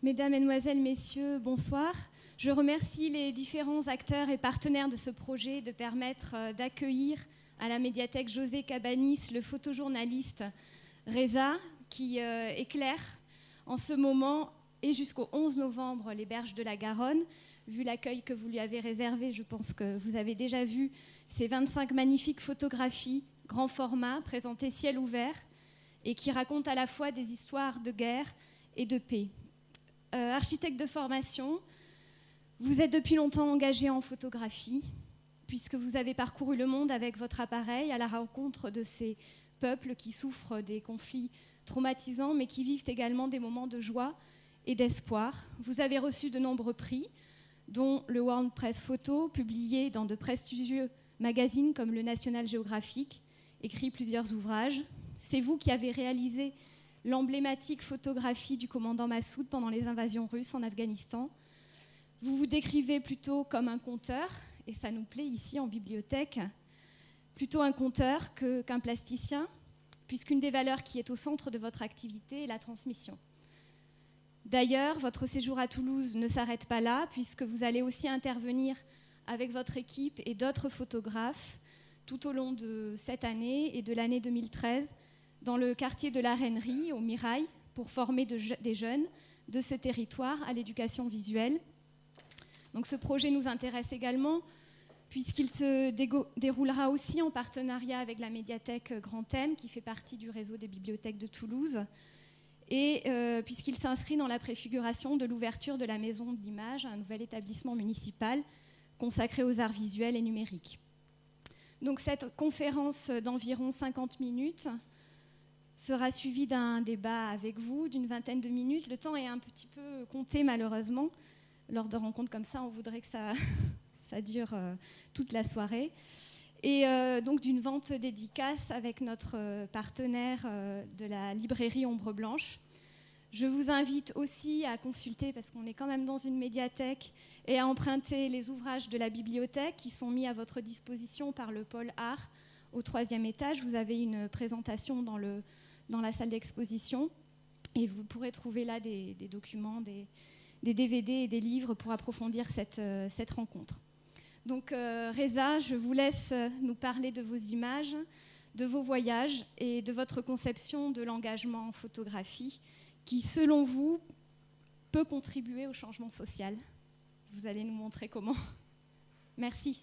Mesdames, Mesdemoiselles, Messieurs, bonsoir. Je remercie les différents acteurs et partenaires de ce projet de permettre d'accueillir à la médiathèque José Cabanis le photojournaliste Reza qui éclaire en ce moment et jusqu'au 11 novembre les berges de la Garonne. Vu l'accueil que vous lui avez réservé, je pense que vous avez déjà vu ces 25 magnifiques photographies, grand format, présentées ciel ouvert et qui racontent à la fois des histoires de guerre et de paix. Architecte de formation, vous êtes depuis longtemps engagé en photographie, puisque vous avez parcouru le monde avec votre appareil à la rencontre de ces peuples qui souffrent des conflits traumatisants, mais qui vivent également des moments de joie et d'espoir. Vous avez reçu de nombreux prix, dont le World Press Photo, publié dans de prestigieux magazines comme le National Geographic, écrit plusieurs ouvrages. C'est vous qui avez réalisé l'emblématique photographie du commandant Massoud pendant les invasions russes en Afghanistan. Vous vous décrivez plutôt comme un conteur, et ça nous plaît ici en bibliothèque, plutôt un conteur qu'un plasticien, puisqu'une des valeurs qui est au centre de votre activité est la transmission. D'ailleurs, votre séjour à Toulouse ne s'arrête pas là, puisque vous allez aussi intervenir avec votre équipe et d'autres photographes tout au long de cette année et de l'année 2013 dans le quartier de la Reinerie, au Mirail, pour former des jeunes de ce territoire à l'éducation visuelle. Donc ce projet nous intéresse également, puisqu'il se déroulera aussi en partenariat avec la médiathèque Grand Thème, qui fait partie du réseau des bibliothèques de Toulouse, et puisqu'il s'inscrit dans la préfiguration de l'ouverture de la Maison de l'Image, un nouvel établissement municipal consacré aux arts visuels et numériques. Donc cette conférence d'environ 50 minutes sera suivie d'un débat avec vous d'une vingtaine de minutes. Le temps est un petit peu compté malheureusement. Lors de rencontres comme ça, on voudrait que ça dure toute la soirée. Et donc d'une vente dédicace avec notre partenaire de la librairie Ombre Blanche. Je vous invite aussi à consulter, parce qu'on est quand même dans une médiathèque, et à emprunter les ouvrages de la bibliothèque qui sont mis à votre disposition par le pôle art au 3e étage. Vous avez une présentation dans la salle d'exposition et vous pourrez trouver là des documents, des DVD et des livres pour approfondir cette rencontre. Donc Reza, je vous laisse nous parler de vos images, de vos voyages et de votre conception de l'engagement en photographie qui, selon vous, peut contribuer au changement social. Vous allez nous montrer comment. Merci.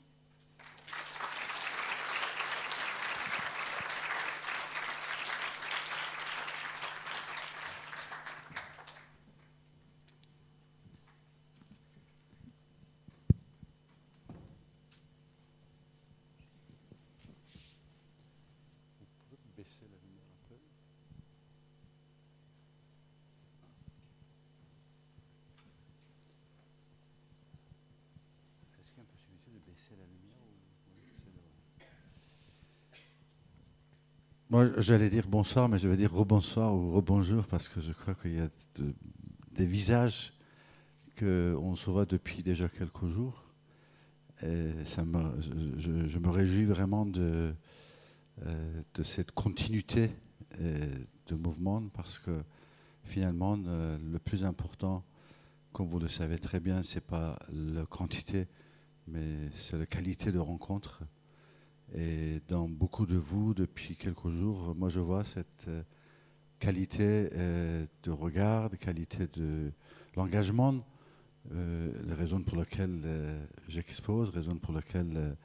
Moi, j'allais dire bonsoir, mais je vais dire rebonsoir ou rebonjour parce que je crois qu'il y a des visages qu'on se voit depuis déjà quelques jours. Et je me réjouis vraiment de cette continuité de mouvement parce que finalement, le plus important, comme vous le savez très bien, ce n'est pas la quantité, mais c'est la qualité de rencontre. Et dans beaucoup de vous, depuis quelques jours, moi je vois cette qualité de regard, de qualité de l'engagement, la raison pour laquelle j'expose, la raison pour laquelle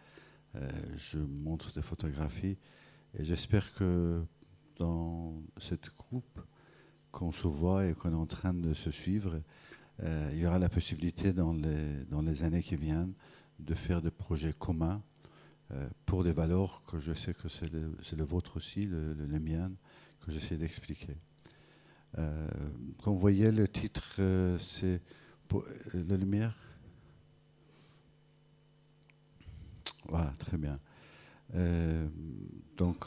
je montre des photographies. Et j'espère que dans cette groupe qu'on se voit et qu'on est en train de se suivre, il y aura la possibilité dans les années qui viennent de faire des projets communs pour des valeurs que je sais que c'est le vôtre aussi, les miennes, que j'essaie d'expliquer. Comme vous voyez, le titre, c'est la lumière. Voilà, très bien. Donc,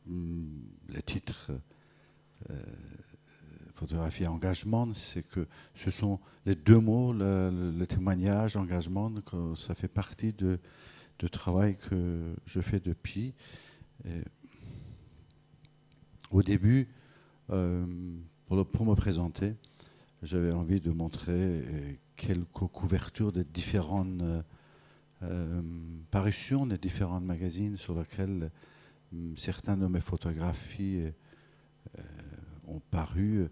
le titre photographie engagement, c'est que ce sont les deux mots, le témoignage, engagement, que ça fait partie de travail que je fais depuis. Et au début, pour me présenter, j'avais envie de montrer quelques couvertures des différentes parutions des différents magazines sur lesquels certaines de mes photographies ont paru.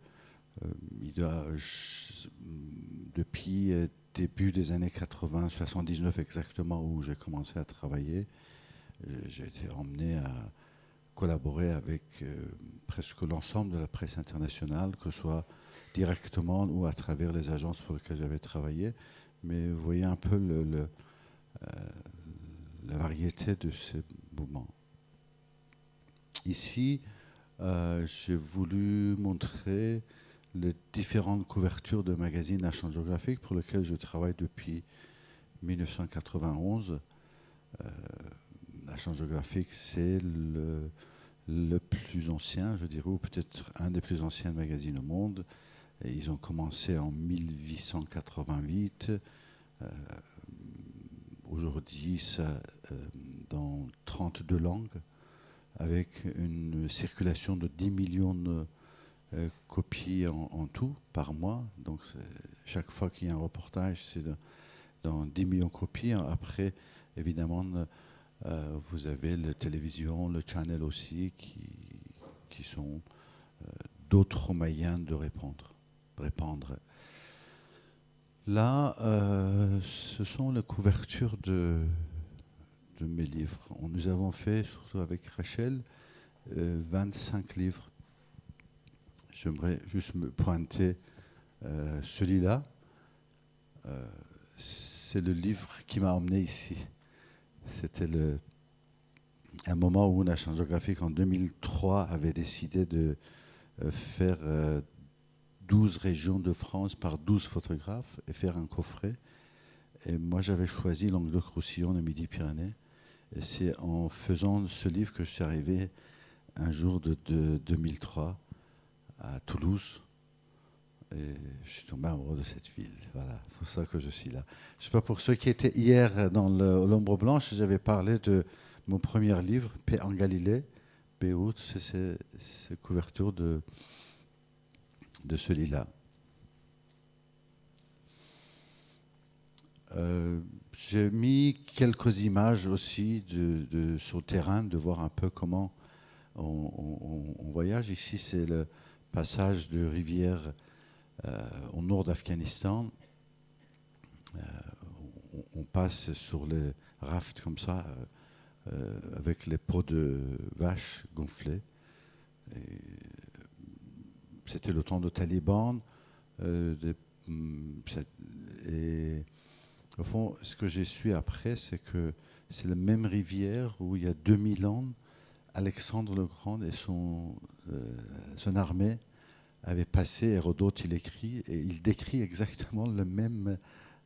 Depuis début des années 80, 79 exactement, où j'ai commencé à travailler, j'ai été emmené à collaborer avec presque l'ensemble de la presse internationale, que ce soit directement ou à travers les agences pour lesquelles j'avais travaillé. Mais vous voyez un peu la variété de ces mouvements. Ici, j'ai voulu montrer les différentes couvertures de magazines National Geographic pour lesquels je travaille depuis 1991. National Geographic, c'est le plus ancien, je dirais, ou peut-être un des plus anciens magazines au monde. Et ils ont commencé en 1888. Aujourd'hui, ça, dans 32 langues, avec une circulation de 10 millions de copies en tout par mois. Donc chaque fois qu'il y a un reportage, c'est dans 10 millions de copies. Après, évidemment, vous avez la télévision, le channel aussi, qui sont d'autres moyens de répandre. Là, ce sont les couvertures de mes livres. Nous avons fait, surtout avec Rachel, 25 livres. J'aimerais juste me pointer celui-là. C'est le livre qui m'a emmené ici. C'était un moment où National Geographic, en 2003, avait décidé de faire 12 régions de France par 12 photographes et faire un coffret. Et moi, j'avais choisi Languedoc-Roussillon et Midi-Pyrénées. Et c'est en faisant ce livre que je suis arrivé un jour de 2003 à Toulouse. Et je suis tombé amoureux de cette ville. Voilà, c'est pour ça que je suis là. Je sais pas, pour ceux qui étaient hier dans l'Ombre Blanche, j'avais parlé de mon premier livre, Paix en Galilée. Béout, c'est couverture de celui-là. J'ai mis quelques images aussi sur le terrain, de voir un peu comment on voyage. Ici, c'est le passage de rivière au nord d'Afghanistan. On passe sur les rafts comme ça, avec les peaux de vaches gonflées. C'était le temps de Taliban. Et au fond, ce que j'ai su après, c'est que c'est la même rivière où il y a 2000 ans, Alexandre le Grand et son armée avaient passé. Hérodote, il écrit, et il décrit exactement le même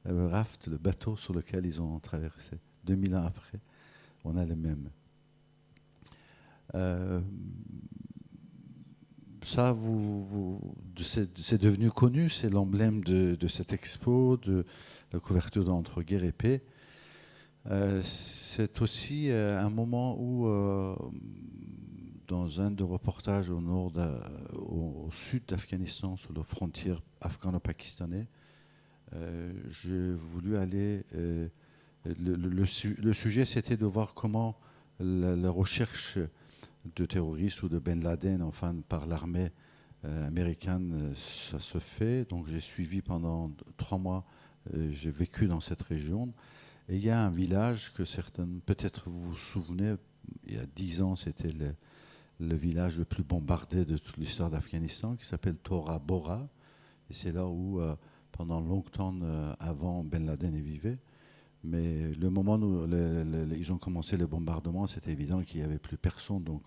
raft, le bateau sur lequel ils ont traversé. 2000 ans après, on a le même. Ça, c'est devenu connu, c'est l'emblème de cette expo, de la couverture d'Entre guerre et paix. C'est aussi un moment où, dans un des reportages au sud d'Afghanistan, sur la frontière afghano-pakistanaise, j'ai voulu aller. Le sujet, c'était de voir comment la recherche de terroristes ou de Ben Laden, enfin par l'armée américaine, ça se fait. Donc j'ai suivi pendant 3 mois, j'ai vécu dans cette région. Et il y a un village que certaines, peut-être vous vous souvenez, il y a 10 ans, c'était le village le plus bombardé de toute l'histoire d'Afghanistan, qui s'appelle Tora Bora. Et c'est là où, pendant longtemps avant, Ben Laden y vivait. Mais le moment où ils ont commencé les bombardements, c'était évident qu'il n'y avait plus personne, donc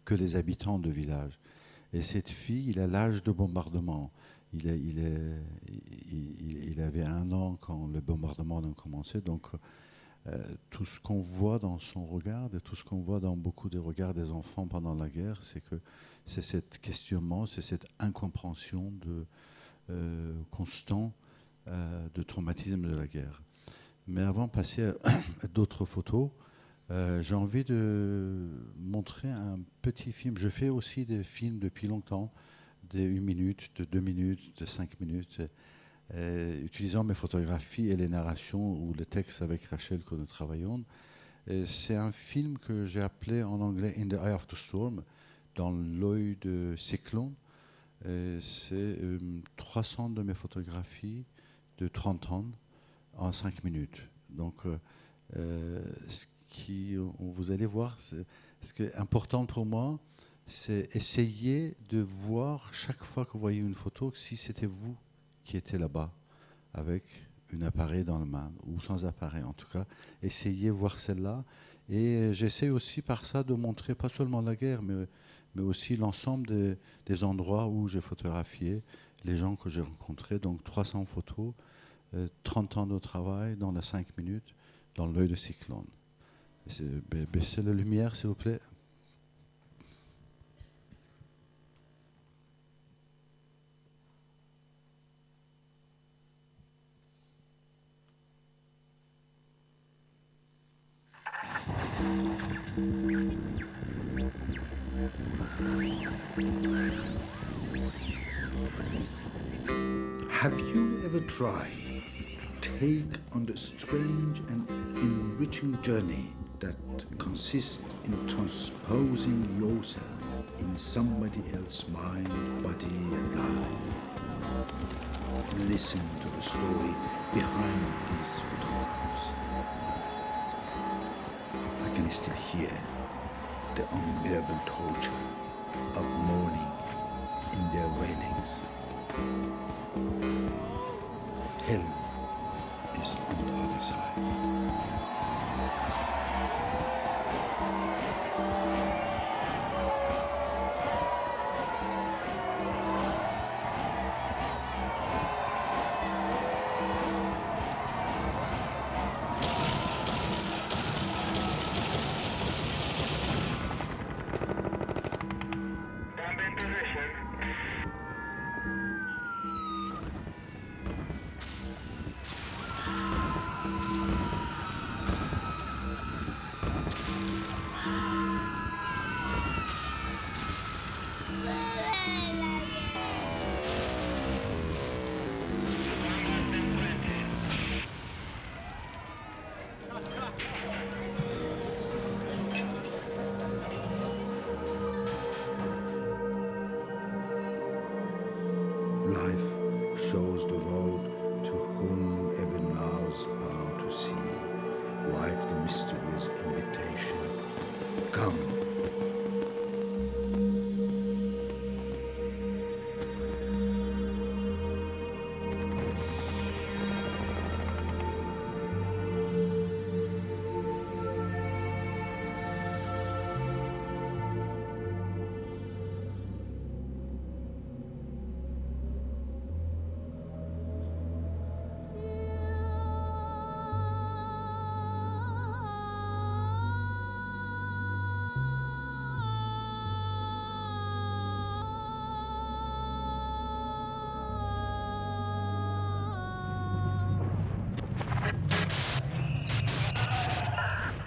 que les habitants du village. Et cette fille, il a l'âge de bombardement. Il avait 1 an quand le bombardement a commencé. Donc tout ce qu'on voit dans son regard, et tout ce qu'on voit dans beaucoup des regards des enfants pendant la guerre, c'est cet questionnement, c'est cette incompréhension constant de traumatisme de la guerre. Mais avant de passer à d'autres photos, j'ai envie de montrer un petit film. Je fais aussi des films depuis longtemps. de 1 minute, de 2 minutes, de 5 minutes, utilisant mes photographies et les narrations ou les textes avec Rachel que nous travaillons. C'est un film que j'ai appelé en anglais In the Eye of the Storm, dans l'œil de cyclone. C'est 300 de mes photographies de 30 ans en 5 minutes. Donc, vous allez voir, ce qui est important pour moi, c'est essayer de voir chaque fois que vous voyez une photo, que si c'était vous qui étiez là-bas, avec un appareil dans la main, ou sans appareil en tout cas, essayez de voir celle-là. Et j'essaie aussi par ça de montrer pas seulement la guerre, mais aussi l'ensemble des endroits où j'ai photographié, les gens que j'ai rencontrés. Donc 300 photos, 30 ans de travail dans les 5 minutes, dans l'œil de cyclone. Baissez la lumière, s'il vous plaît. Have you ever tried to take on the strange and enriching journey that consists in transposing yourself in somebody else's mind, body and life? Listen to the story behind these photographs. I can still hear the unbearable torture of mourning in their wailings. Hell is on the other side. Life shows the road to whomever knows how to see, like the mysterious invitation. Come.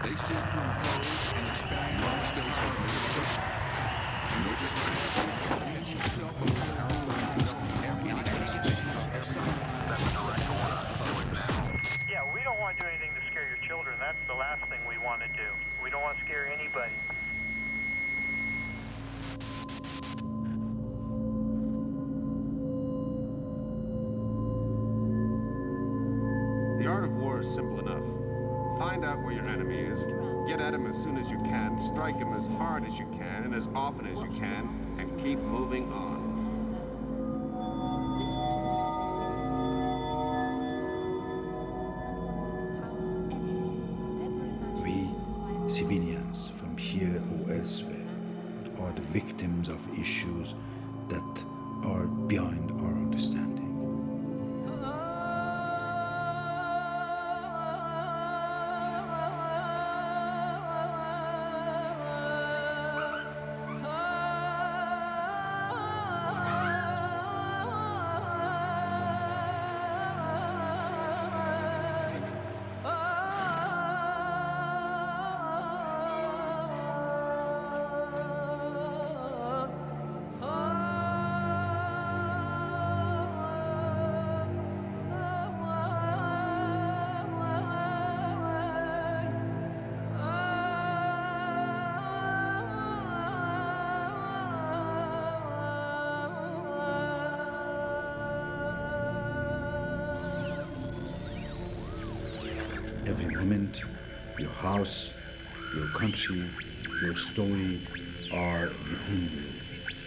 They seek to impose and expand the United States as military. Religious self-imposed Yeah, we don't want to do anything to scare your children. That's the last thing we want to do. We don't want to scare anybody. The art of war is simple enough. Find out where your enemy is, get at him as soon as you can, strike him as hard as you can and as often as you can, and keep moving on. We, civilians from here or elsewhere, are the victims of issues that are beyond our understanding. Every moment, your house, your country, your story are within you.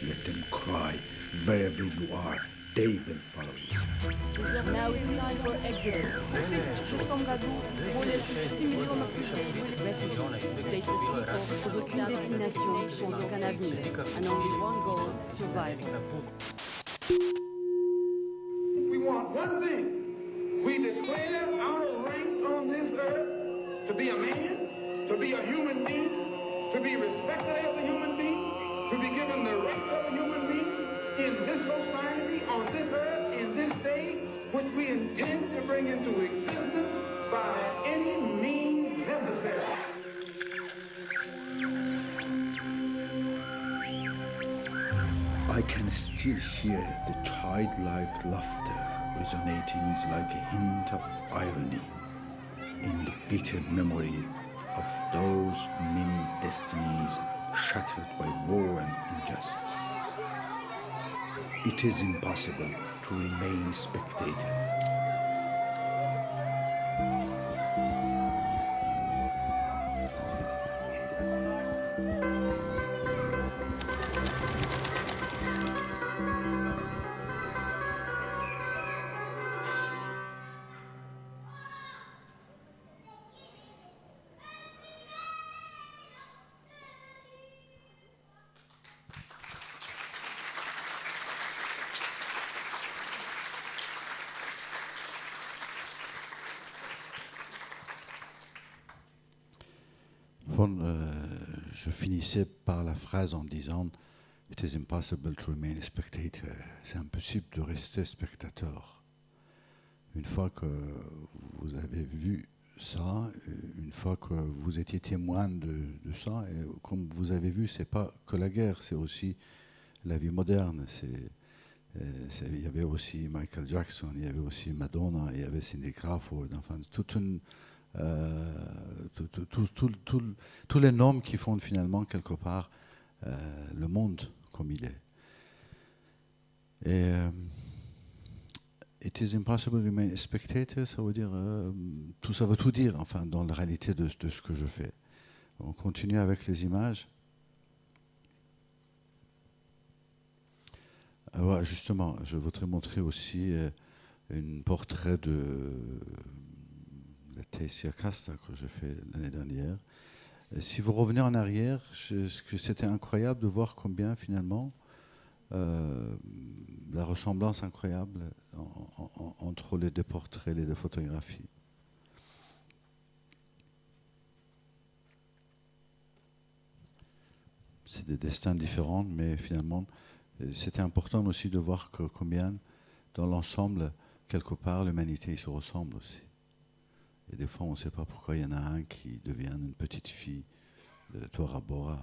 Let them cry wherever you are. They will follow you. Now it's time for exodus. Более 30 миллионов людей, stateless people, sans aucune destination, sans aucun avenir. And only one goal, survival. We want one thing. We declare our right on this earth to be a man, to be a human being, to be respected as a human being, to be given the rights of a human being in this society, on this earth, in this day, which we intend to bring into existence by any means necessary. I can still hear the childlike laughter resonating like a hint of irony in the bitter memory of those many destinies shattered by war and injustice. It is impossible to remain a spectator. Je finissais par la phrase en disant « It is impossible to remain a spectator ». C'est impossible de rester spectateur. Une fois que vous avez vu ça, une fois que vous étiez témoin de ça, et comme vous avez vu, c'est pas que la guerre, c'est aussi la vie moderne. Il y avait aussi Michael Jackson, il y avait aussi Madonna, il y avait Cindy Crawford, enfin toute une tous les noms qui font finalement quelque part le monde comme il est. Et it is impossible to remain a spectator, ça veut dire ça veut tout dire enfin dans la réalité de ce que je fais. On continue avec les images. Ouais, justement, je voudrais montrer aussi un portrait de Tasia Costa que j'ai fait l'année dernière. Et si vous revenez en arrière, c'était incroyable de voir combien finalement la ressemblance incroyable entre les deux portraits et les deux photographies. C'est des destins différents, mais finalement, c'était important aussi de voir combien, dans l'ensemble, quelque part, l'humanité se ressemble aussi. Et des fois, on ne sait pas pourquoi il y en a un qui devient une petite fille de Tora Bora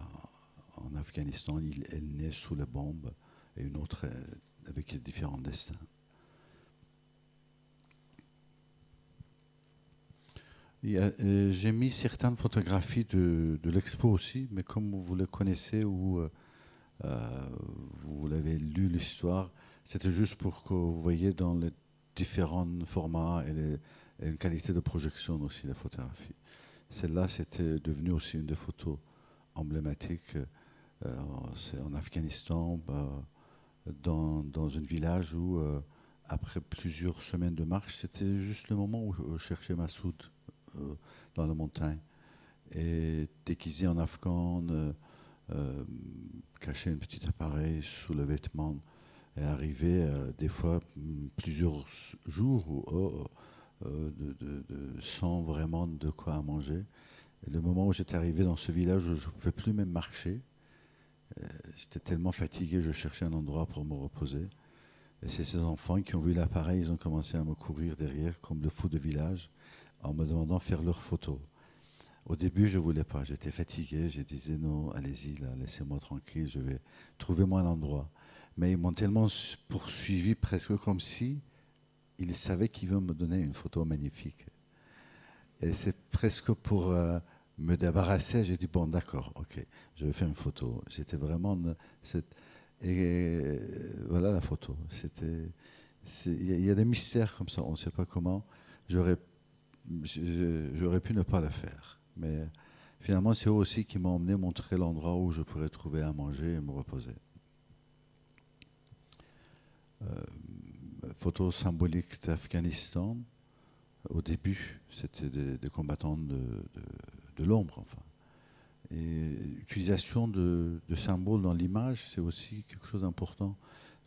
en Afghanistan. Elle naît sous les bombes et une autre avec différents destins. J'ai mis certaines photographies de l'expo aussi, mais comme vous le connaissez ou vous l'avez lu l'histoire, c'était juste pour que vous voyez dans les différents formats et une qualité de projection aussi, la photographie. Celle-là, c'était devenu aussi une des photos emblématiques. C'est en Afghanistan, dans un village où, après plusieurs semaines de marche, c'était juste le moment où je cherchais Massoud dans la montagne. Et déguisé en afghan, caché un petit appareil sous le vêtement, et arrivé des fois plusieurs jours sans vraiment de quoi manger. Et le moment où j'étais arrivé dans ce village, je ne pouvais plus même marcher. J'étais tellement fatigué, je cherchais un endroit pour me reposer. Et c'est ces enfants qui ont vu l'appareil, ils ont commencé à me courir derrière comme le fou de village en me demandant de faire leurs photos. Au début, je ne voulais pas, j'étais fatigué, je disais non, allez-y, là, laissez-moi tranquille, je vais trouver moi un endroit. Mais ils m'ont tellement poursuivi presque comme si ils savaient qu'ils veulent me donner une photo magnifique. Et c'est presque pour me débarrasser, j'ai dit bon d'accord, ok, je vais faire une photo. J'étais vraiment... Et voilà la photo. Il y a des mystères comme ça, on ne sait pas comment. J'aurais j'aurais pu ne pas le faire. Mais finalement, c'est eux aussi qui m'ont emmené montrer l'endroit où je pourrais trouver à manger et me reposer. Photo symbolique d'Afghanistan. Au début, c'était des combattants de l'ombre, enfin. Et l'utilisation de symboles dans l'image, c'est aussi quelque chose d'important.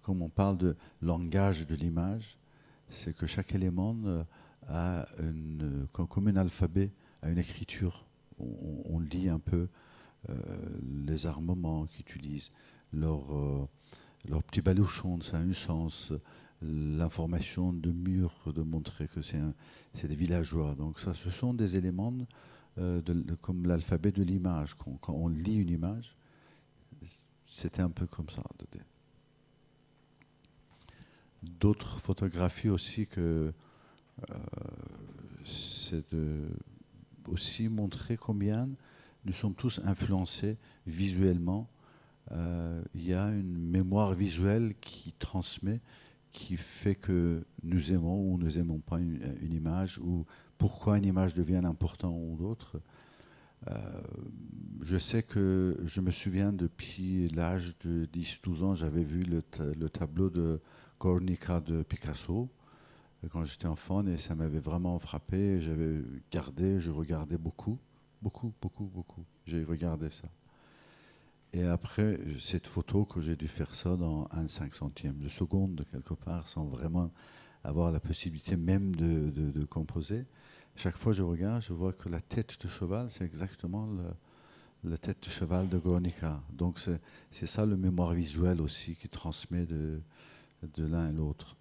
Comme on parle de langage de l'image, c'est que chaque élément a comme un alphabet, a une écriture. On lit un peu les armements qu'ils utilisent, leur petit baluchon, ça a un sens. L'information de mur, de montrer que c'est des villageois. Donc ça, ce sont des éléments comme l'alphabet de l'image. Quand on lit une image, c'était un peu comme ça. D'autres photographies aussi c'est de aussi montrer combien nous sommes tous influencés visuellement. Il y a une mémoire visuelle qui transmet, qui fait que nous aimons ou nous n'aimons pas une image, ou pourquoi une image devient importante ou d'autre. Je sais que je me souviens depuis l'âge de 10-12 ans, j'avais vu le tableau de Guernica de Picasso quand j'étais enfant, et ça m'avait vraiment frappé. J'avais gardé, je regardais beaucoup. J'ai regardé ça. Et après, cette photo que j'ai dû faire ça dans 1/500e de seconde, quelque part, sans vraiment avoir la possibilité même de composer. Chaque fois que je regarde, je vois que la tête de cheval, c'est exactement la tête de cheval de Guernica. Donc c'est ça le mémoire visuel aussi qui transmet de l'un à l'autre.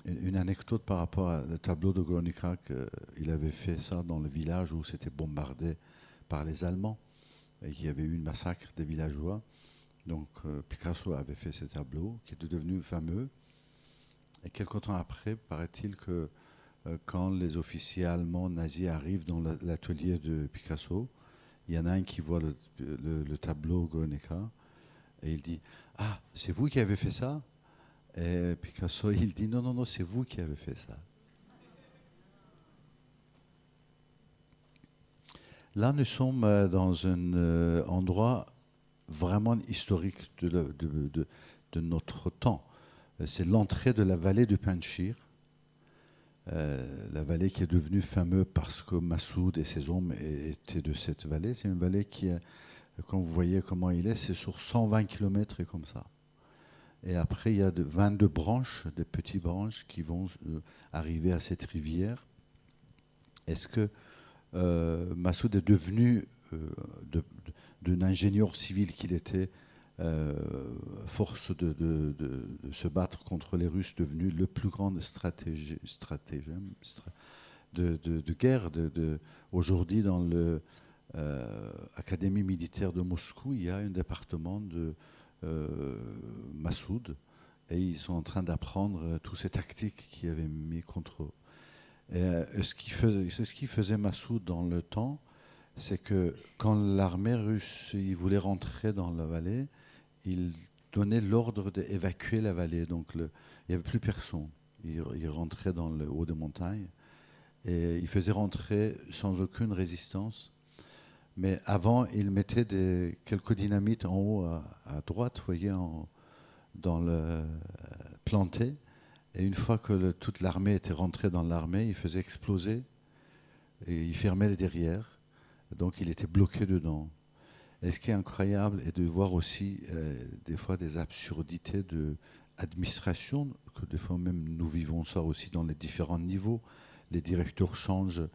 Une anecdote par rapport au tableau de Guernica, qu'il avait fait ça dans le village où c'était bombardé par les Allemands. Et qu'il y avait eu une massacre des villageois. Donc Picasso avait fait ce tableau qui est devenu fameux. Et quelque temps après, paraît-il que quand les officiers allemands nazis arrivent dans l'atelier de Picasso, il y en a un qui voit le tableau Guernica et il dit « Ah, c'est vous qui avez fait ça ?» Et Picasso, il dit « Non, c'est vous qui avez fait ça. » Là, nous sommes dans un endroit vraiment historique de notre temps. C'est l'entrée de la vallée du Panjshir, la vallée qui est devenue fameuse parce que Massoud et ses hommes étaient de cette vallée. C'est une vallée qui, quand vous voyez comment il est, c'est sur 120 km et comme ça. Et après, il y a 22 branches, des petites branches qui vont arriver à cette rivière. Est-ce que Massoud est devenu, d'un ingénieur civil qu'il était, force de se battre contre les Russes, devenu le plus grand stratège de guerre. Aujourd'hui, dans l'Académie militaire de Moscou, il y a un département de Massoud, et ils sont en train d'apprendre toutes ces tactiques qu'il avait mis contre eux. Ce qui faisait Massoud dans le temps, c'est que quand l'armée russe il voulait rentrer dans la vallée, il donnait l'ordre d'évacuer la vallée. Donc il n'y avait plus personne. Il rentrait dans le haut des montagnes et il faisait rentrer sans aucune résistance. Mais avant, il mettait quelques dynamites en haut à droite, vous voyez, planté. Et une fois que toute l'armée était rentrée dans l'armée, il faisait exploser et il fermait les derrière. Donc il était bloqué dedans. Et ce qui est incroyable est de voir aussi des fois des absurdités d'administration, que des fois même nous vivons ça aussi dans les différents niveaux. Les directeurs changent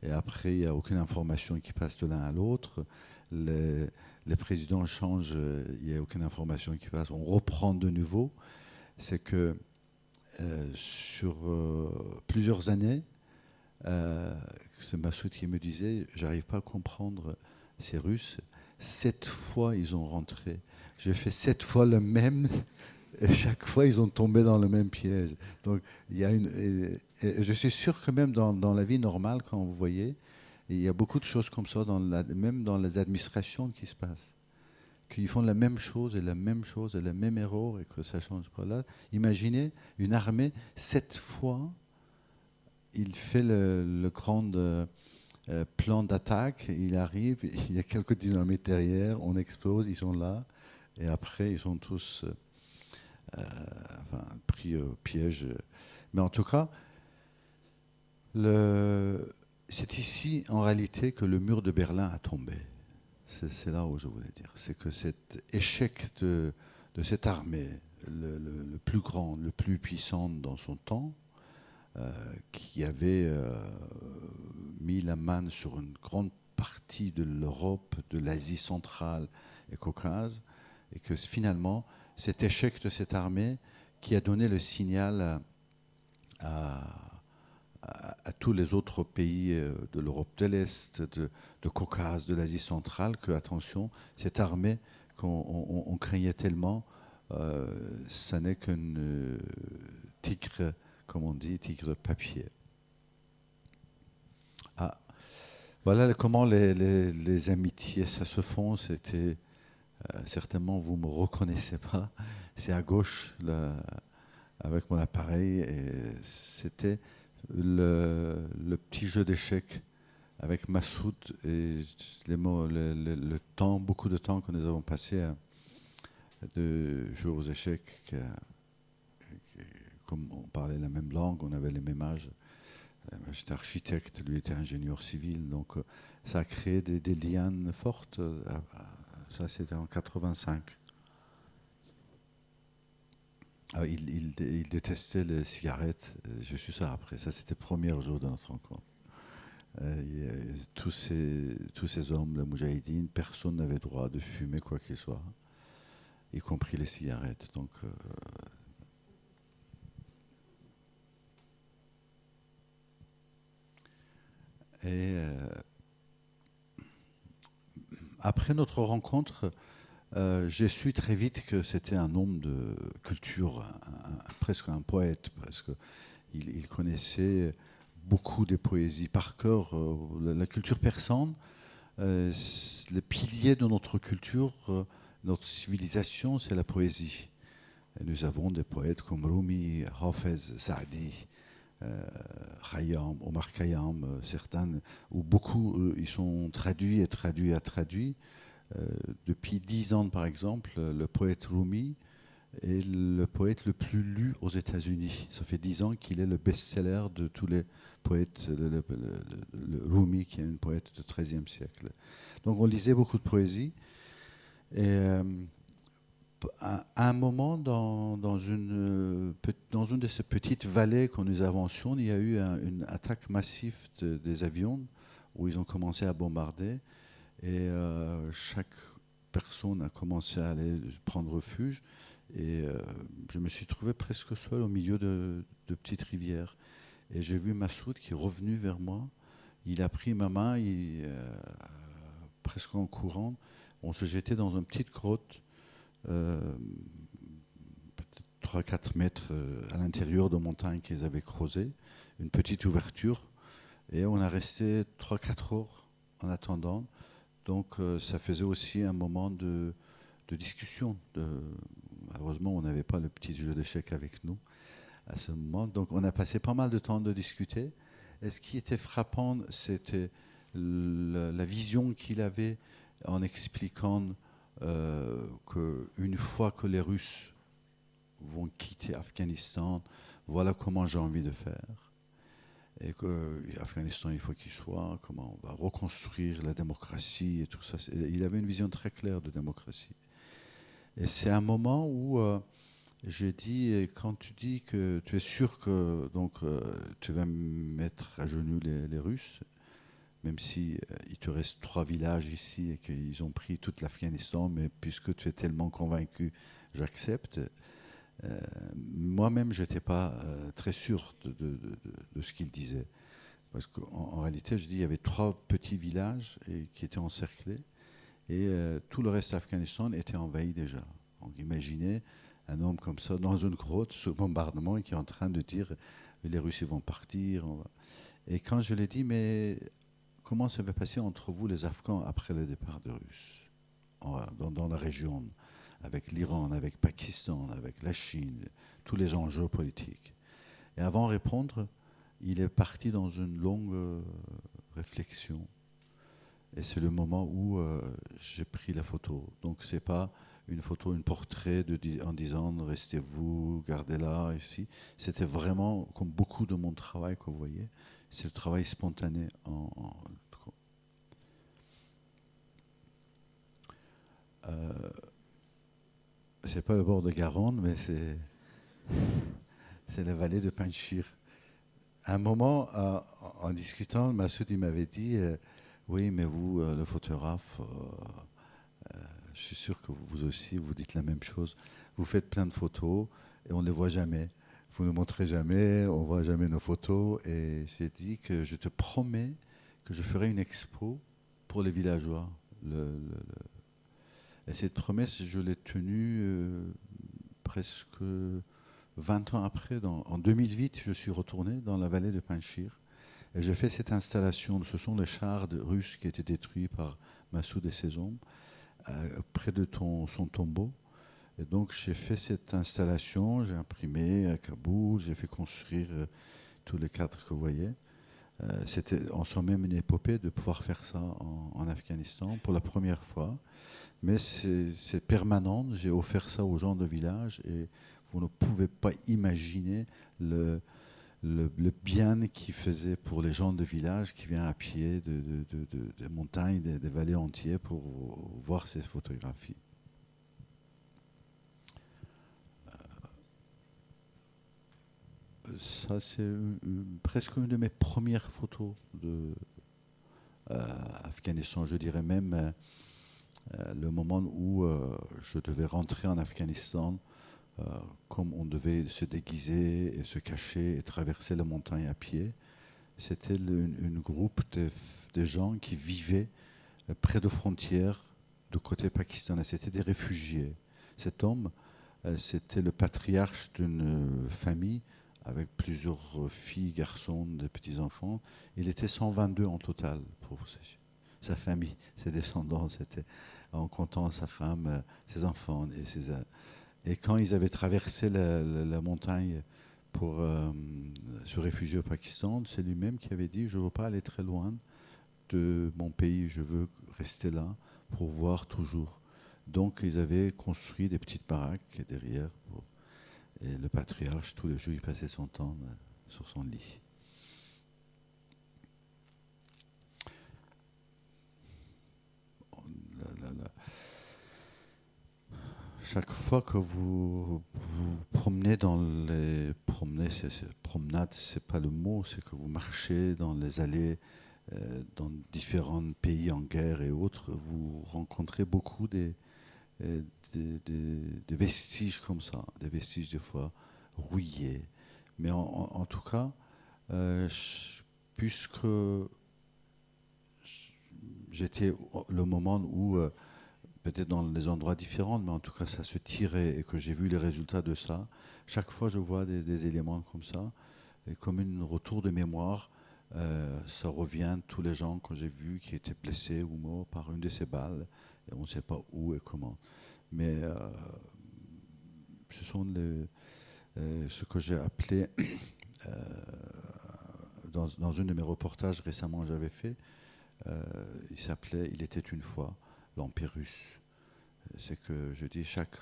et après il n'y a aucune information qui passe de l'un à l'autre. Les présidents changent, il n'y a aucune information qui passe. On reprend de nouveau. C'est que sur plusieurs années, c'est Massoud qui me disait, j'arrive pas à comprendre ces Russes. 7 fois ils ont rentré. J'ai fait 7 fois le même, et chaque fois ils ont tombé dans le même piège. Donc il y a et je suis sûr que même dans la vie normale, quand vous voyez, il y a beaucoup de choses comme ça, même dans les administrations qui se passent, qu'ils font la même chose et la même chose et la même erreur et que ça ne change pas. Là, imaginez une armée 7 fois il fait le grand plan d'attaque. Il arrive, il y a quelques dynamites derrière, on explose, ils sont là. Et après, ils sont tous pris au piège. Mais en tout cas, c'est ici, en réalité, que le mur de Berlin a tombé. C'est là où je voulais dire. C'est que cet échec de cette armée, le plus grand, le plus puissant dans son temps, qui avait mis la main sur une grande partie de l'Europe, de l'Asie centrale et Caucase, et que finalement, cet échec de cette armée qui a donné le signal à tous les autres pays de l'Europe de l'Est, de Caucase, de l'Asie centrale, que, attention, cette armée qu'on craignait tellement, ça n'est qu'un tigre, comme on dit, tigre papier. Ah, voilà comment les amitiés, ça se font. C'était certainement, vous ne me reconnaissez pas. C'est à gauche, là, avec mon appareil. Et c'était le petit jeu d'échecs avec Massoud et le temps, beaucoup de temps que nous avons passé de jouer aux échecs. Comme on parlait la même langue, on avait les mêmes âges. J'étais architecte, lui était ingénieur civil, donc ça a créé des liens fortes. Ça, c'était en 85. Il détestait les cigarettes. Je suis ça après. Ça, c'était le premier jour de notre rencontre. Tous ces hommes, la Moudjahidine, personne n'avait droit de fumer quoi qu'il soit, y compris les cigarettes. Donc, après notre rencontre, j'ai su très vite que c'était un homme de culture, presque un poète, parce qu'il connaissait beaucoup des poésies par cœur. La culture persane, le pilier de notre culture, notre civilisation, c'est la poésie. Et nous avons des poètes comme Rumi, Hafez, Saadi, Khayyam, Omar Khayyam, certains, où beaucoup ils sont traduits. Depuis 10 ans, par exemple, le poète Rumi est le poète le plus lu aux États-Unis. Ça fait 10 ans qu'il est le best-seller de tous les poètes. Le Rumi, qui est une poète du XIIIe siècle. Donc on lisait beaucoup de poésie. Et à un moment, dans une de ces petites vallées que nous avancions, il y a eu une attaque massive des avions où ils ont commencé à bombarder. Et chaque personne a commencé à aller prendre refuge. Et je me suis trouvé presque seul au milieu de petites rivières. Et j'ai vu Massoud qui est revenu vers moi. Il a pris ma main, presque en courant. On se jetait dans une petite grotte, peut-être 3-4 mètres à l'intérieur de montagnes qu'ils avaient creusées. Une petite ouverture. Et on a resté 3-4 heures en attendant. Donc ça faisait aussi un moment de discussion. Malheureusement, on n'avait pas le petit jeu d'échecs avec nous à ce moment. Donc on a passé pas mal de temps de discuter. Et ce qui était frappant, c'était la vision qu'il avait en expliquant qu'une fois que les Russes vont quitter Afghanistan, voilà comment j'ai envie de faire. Et que l'Afghanistan, il faut qu'il soit, comment on va reconstruire la démocratie et tout ça. Il avait une vision très claire de démocratie. Et c'est un moment où j'ai dit, quand tu dis que tu es sûr que tu vas mettre à genoux les Russes, même si il te reste 3 villages ici et qu'ils ont pris toute l'Afghanistan, mais puisque tu es tellement convaincu, j'accepte. Moi-même, je n'étais pas très sûr de ce qu'il disait. Parce qu'en réalité, je dis, il y avait 3 petits villages qui étaient encerclés et tout le reste de l'Afghanistan était envahi déjà. Donc imaginez un homme comme ça dans une grotte sous bombardement et qui est en train de dire les Russes vont partir. Et quand je lui ai dit, mais comment ça va passer entre vous les Afghans après le départ des Russes dans la région, avec l'Iran, avec le Pakistan, avec la Chine, tous les enjeux politiques. Et avant de répondre, il est parti dans une longue réflexion. Et c'est le moment où j'ai pris la photo. Donc c'est pas une photo, un portrait en disant restez-vous, gardez-la ici. C'était vraiment, comme beaucoup de mon travail que vous voyez, c'est le travail spontané. C'est pas le bord de Garonne, mais c'est la vallée de Panchir. À un moment, en discutant, Massoud m'avait dit oui, mais vous, le photographe, je suis sûr que vous aussi, vous dites la même chose. Vous faites plein de photos et on ne les voit jamais. Vous ne montrez jamais, on ne voit jamais nos photos. Et j'ai dit que je te promets que je ferai une expo pour les villageois. Et cette promesse, je l'ai tenue presque 20 ans après. En 2008, je suis retourné dans la vallée de Panchir. Et j'ai fait cette installation. Ce sont les chars russes qui étaient détruits par Massoud et ses hommes, près de son tombeau. Et donc j'ai fait cette installation, j'ai imprimé à Kaboul, j'ai fait construire tous les cadres que vous voyez. C'était en soi même une épopée de pouvoir faire ça en Afghanistan pour la première fois. Mais c'est permanent, j'ai offert ça aux gens de village et vous ne pouvez pas imaginer le bien qu'il faisait pour les gens de village qui viennent à pied des montagnes, des vallées entières pour voir ces photographies. Ça, c'est presque une de mes premières photos de Afghanistan. Je dirais même le moment où je devais rentrer en Afghanistan, comme on devait se déguiser et se cacher et traverser la montagne à pied. C'était un groupe de gens qui vivaient près de frontières du côté pakistanais. C'était des réfugiés. Cet homme, c'était le patriarche d'une famille avec plusieurs filles, garçons, des petits-enfants. Il était 122 en total pour sa famille, ses descendants. C'était en comptant sa femme, ses enfants et quand ils avaient traversé la montagne pour se réfugier au Pakistan, c'est lui-même qui avait dit « Je ne veux pas aller très loin de mon pays, je veux rester là pour voir toujours ». Donc ils avaient construit des petites baraques derrière. Et le patriarche, tous les jours, il passait son temps sur son lit. Chaque fois que vous promenez dans les promenades, c'est pas le mot, c'est que vous marchez dans les allées, dans différents pays en guerre et autres, vous rencontrez beaucoup des vestiges comme ça, des vestiges des fois rouillés. Mais en tout cas, puisque j'étais le moment où peut-être dans des endroits différents, mais en tout cas ça se tirait et que j'ai vu les résultats de ça. Chaque fois je vois des éléments comme ça, et comme un retour de mémoire, ça revient tous les gens que j'ai vus qui étaient blessés ou morts par une de ces balles, et on ne sait pas où et comment. Mais ce sont ce que j'ai appelé, dans un de mes reportages récemment j'avais fait, il s'appelait « Il était une fois ». L'Empire russe. C'est que je dis chaque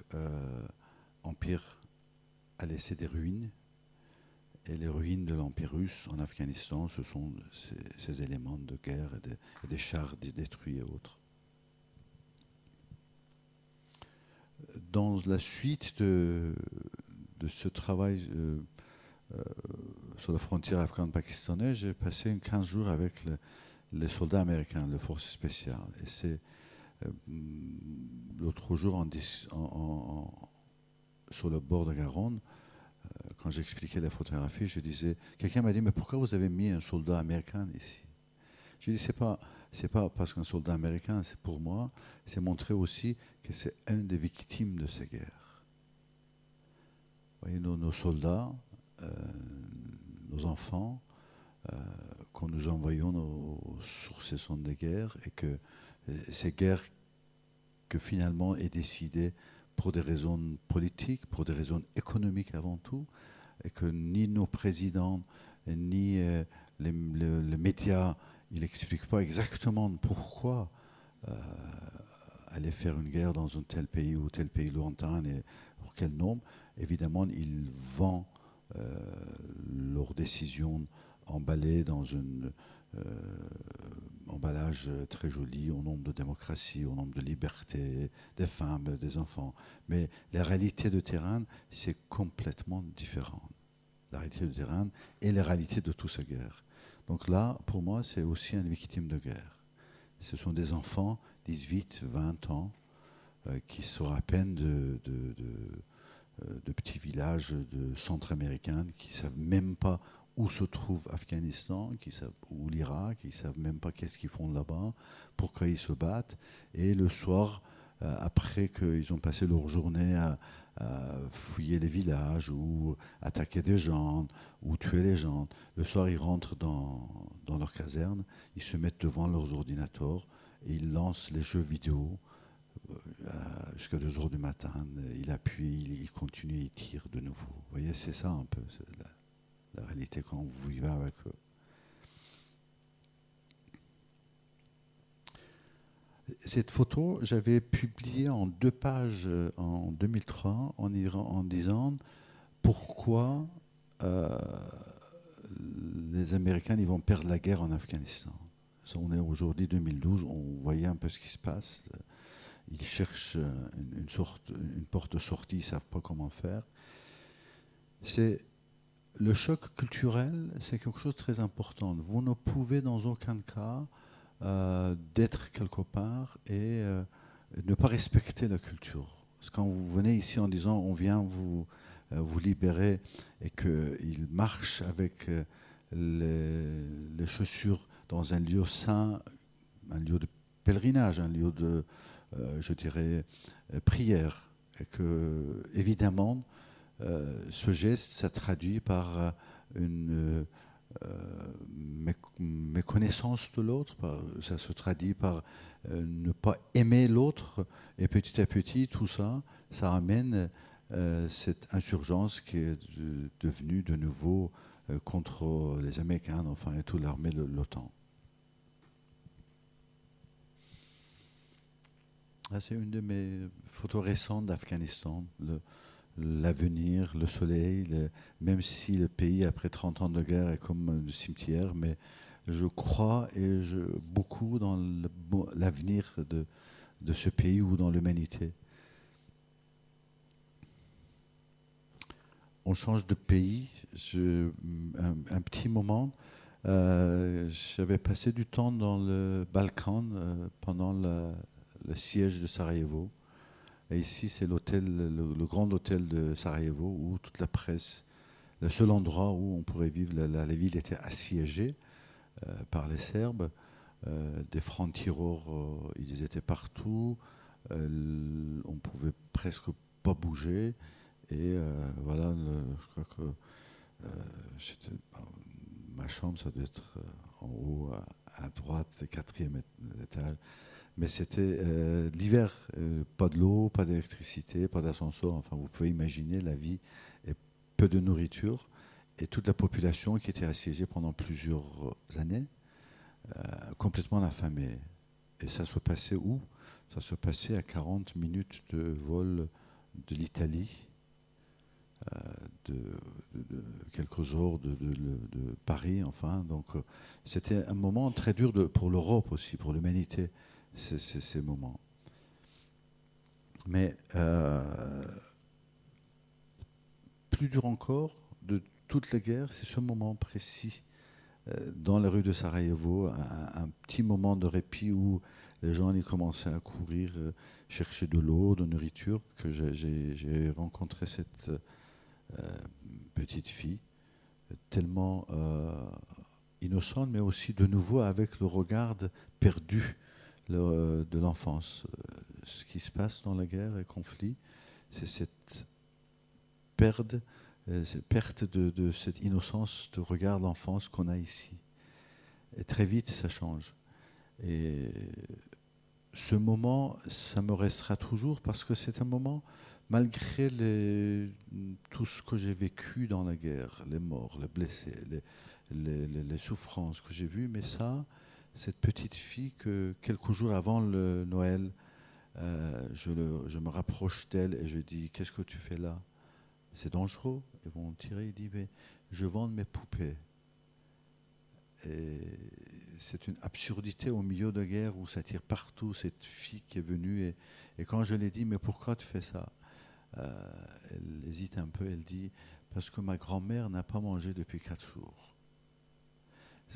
empire a laissé des ruines et les ruines de l'Empire russe en Afghanistan, ce sont ces éléments de guerre et des chars détruits et autres. Dans la suite de ce travail sur la frontière afghano-pakistanaise, j'ai passé 15 jours avec les soldats américains, les forces spéciales. Et c'est l'autre jour, sur le bord de Garonne, quand j'expliquais la photographie, je disais, quelqu'un m'a dit, mais pourquoi vous avez mis un soldat américain ici? Je dis, c'est pas parce qu'un soldat américain, c'est pour moi, c'est montrer aussi que c'est un des victimes de ces guerres. Vous voyez, nos soldats, nos enfants, quand nous envoyons sur ces zones de guerre, et que ces guerres que finalement est décidée pour des raisons politiques, pour des raisons économiques avant tout, et que ni nos présidents, ni les médias, ils n'expliquent pas exactement pourquoi aller faire une guerre dans un tel pays ou tel pays lointain et pour quel nombre. Évidemment, ils vendent leurs décisions emballées dans un emballage très joli au nom de démocratie, au nom de liberté, des femmes, des enfants. Mais la réalité de terrain, c'est complètement différent. La réalité de terrain et la réalité de toute cette guerre. Donc là, pour moi, c'est aussi une victime de guerre. Ce sont des enfants, 18, 20 ans, qui sont à peine de petits villages de centre-américains, qui ne savent même pas où se trouve Afghanistan, ou l'Irak, ils ne savent même pas qu'est-ce qu'ils font là-bas, pourquoi ils se battent. Et le soir, après qu'ils ont passé leur journée à fouiller les villages, ou attaquer des gens, ou tuer les gens, le soir, ils rentrent dans leur caserne, ils se mettent devant leurs ordinateurs, et ils lancent les jeux vidéo jusqu'à 2 heures du matin. Ils appuient, ils continuent, ils tirent de nouveau. Vous voyez, c'est ça un peu. La réalité quand vous vivez avec eux. Cette photo, j'avais publié en 2 pages en 2003 en disant pourquoi les Américains ils vont perdre la guerre en Afghanistan. On est aujourd'hui 2012, on voyait un peu ce qui se passe. Ils cherchent une porte de sortie, ils ne savent pas comment faire. Le choc culturel, c'est quelque chose de très important. Vous ne pouvez dans aucun cas d'être quelque part et ne pas respecter la culture. Parce que quand vous venez ici en disant on vient vous libérer et qu'ils marchent avec les chaussures dans un lieu saint, un lieu de pèlerinage, un lieu de, je dirais, prière, et que évidemment, ce geste, ça traduit par une méconnaissance de l'autre, ça se traduit par ne pas aimer l'autre, et petit à petit, tout ça, ça amène cette insurgence qui est devenue de nouveau contre les Américains, enfin, et toute l'armée de l'OTAN. C'est une de mes photos récentes d'Afghanistan. L'avenir, le soleil, même si le pays, après 30 ans de guerre, est comme un cimetière, mais je crois beaucoup dans l'avenir de ce pays ou dans l'humanité. On change de pays. Un petit moment, j'avais passé du temps dans le Balkan pendant le siège de Sarajevo. Et ici, c'est l'hôtel, le grand hôtel de Sarajevo, où toute la presse, le seul endroit où on pourrait vivre, la ville était assiégée par les Serbes. Des francs-tireurs, ils étaient partout. On pouvait presque pas bouger. Et voilà, je crois que ma chambre, ça doit être en haut, à droite, 4e étage. Mais c'était l'hiver, pas de l'eau, pas d'électricité, pas d'ascenseur. Enfin, vous pouvez imaginer la vie et peu de nourriture. Et toute la population qui était assiégée pendant plusieurs années, complètement affamée. Et ça se passait où? Ça se passait à 40 minutes de vol de l'Italie, de quelques heures de Paris. Enfin, donc c'était un moment très dur pour l'Europe aussi, pour l'humanité. Ces moments. Mais plus dur encore de toute la guerre, c'est ce moment précis dans la rue de Sarajevo, un petit moment de répit où les gens y commençaient à courir, chercher de l'eau, de nourriture, que j'ai rencontré cette petite fille, tellement innocente, mais aussi de nouveau avec le regard perdu de l'enfance. Ce qui se passe dans la guerre et le conflit, c'est cette perte de cette innocence de regard d'enfance qu'on a ici. Et très vite, ça change. Et ce moment, ça me restera toujours parce que c'est un moment malgré tout ce que j'ai vécu dans la guerre, les morts, les blessés, les souffrances que j'ai vues, mais ça, cette petite fille que quelques jours avant le Noël, je me rapproche d'elle et je dis, qu'est-ce que tu fais là? C'est dangereux. Ils vont tirer. Il dit, mais je vends mes poupées. Et c'est une absurdité au milieu de guerre où ça tire partout, cette fille qui est venue. Et quand je lui ai dit, mais pourquoi tu fais ça? Elle hésite un peu, elle dit, parce que ma grand-mère n'a pas mangé depuis 4 jours.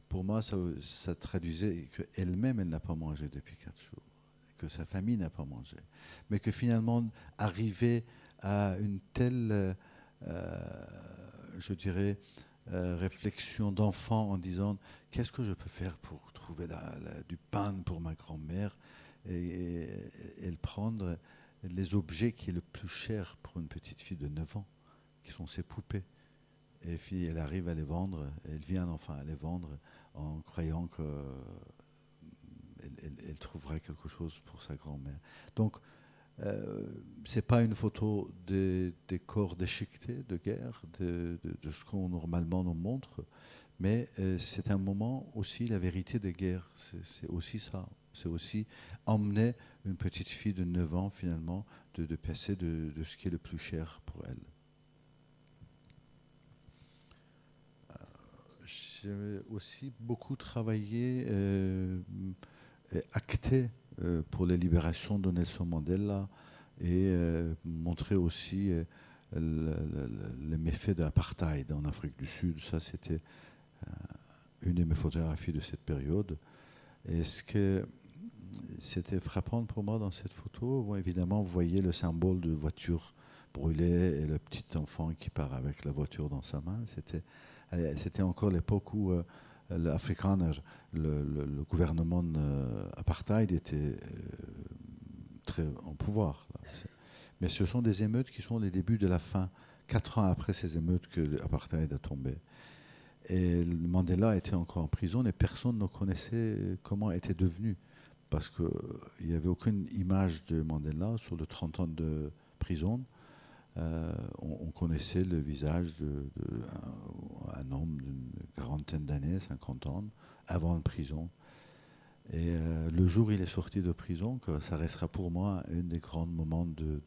Pour moi, ça traduisait qu'elle-même, elle n'a pas mangé depuis 4 jours, que sa famille n'a pas mangé. Mais que finalement, arriver à une telle, je dirais, réflexion d'enfant en disant qu'est-ce que je peux faire pour trouver du pain pour ma grand-mère et prendre les objets qui est le plus cher pour une petite fille de 9 ans, qui sont ses poupées. Et puis elle arrive à les vendre, elle vient enfin à les vendre en croyant qu'elle trouverait quelque chose pour sa grand-mère. Donc, ce n'est pas une photo des corps déchiquetés de guerre, de ce qu'on normalement nous montre, mais c'est un moment aussi, la vérité des guerres, c'est aussi ça. C'est aussi emmener une petite fille de 9 ans, finalement, de passer de ce qui est le plus cher pour elle. J'ai aussi beaucoup travaillé et acté pour la libération de Nelson Mandela et montrer aussi les méfaits de l'apartheid en Afrique du Sud. Ça, c'était une de mes photographies de cette période. Et ce que c'était frappant pour moi dans cette photo, bon, évidemment, vous voyez le symbole de voiture brûlée et le petit enfant qui part avec la voiture dans sa main. C'était encore l'époque où l'Afrikaner, le gouvernement apartheid était très en pouvoir. Là. Mais ce sont des émeutes qui sont les débuts de la fin, 4 ans après ces émeutes que l'apartheid a tombé. Et Mandela était encore en prison et personne ne connaissait comment il était devenu. Parce qu'il n'y avait aucune image de Mandela sur les 30 ans de prison. On connaissait le visage d'un homme d'une quarantaine d'années, 50 ans, avant la prison. Et le jour où il est sorti de prison, que ça restera pour moi un des grands moments de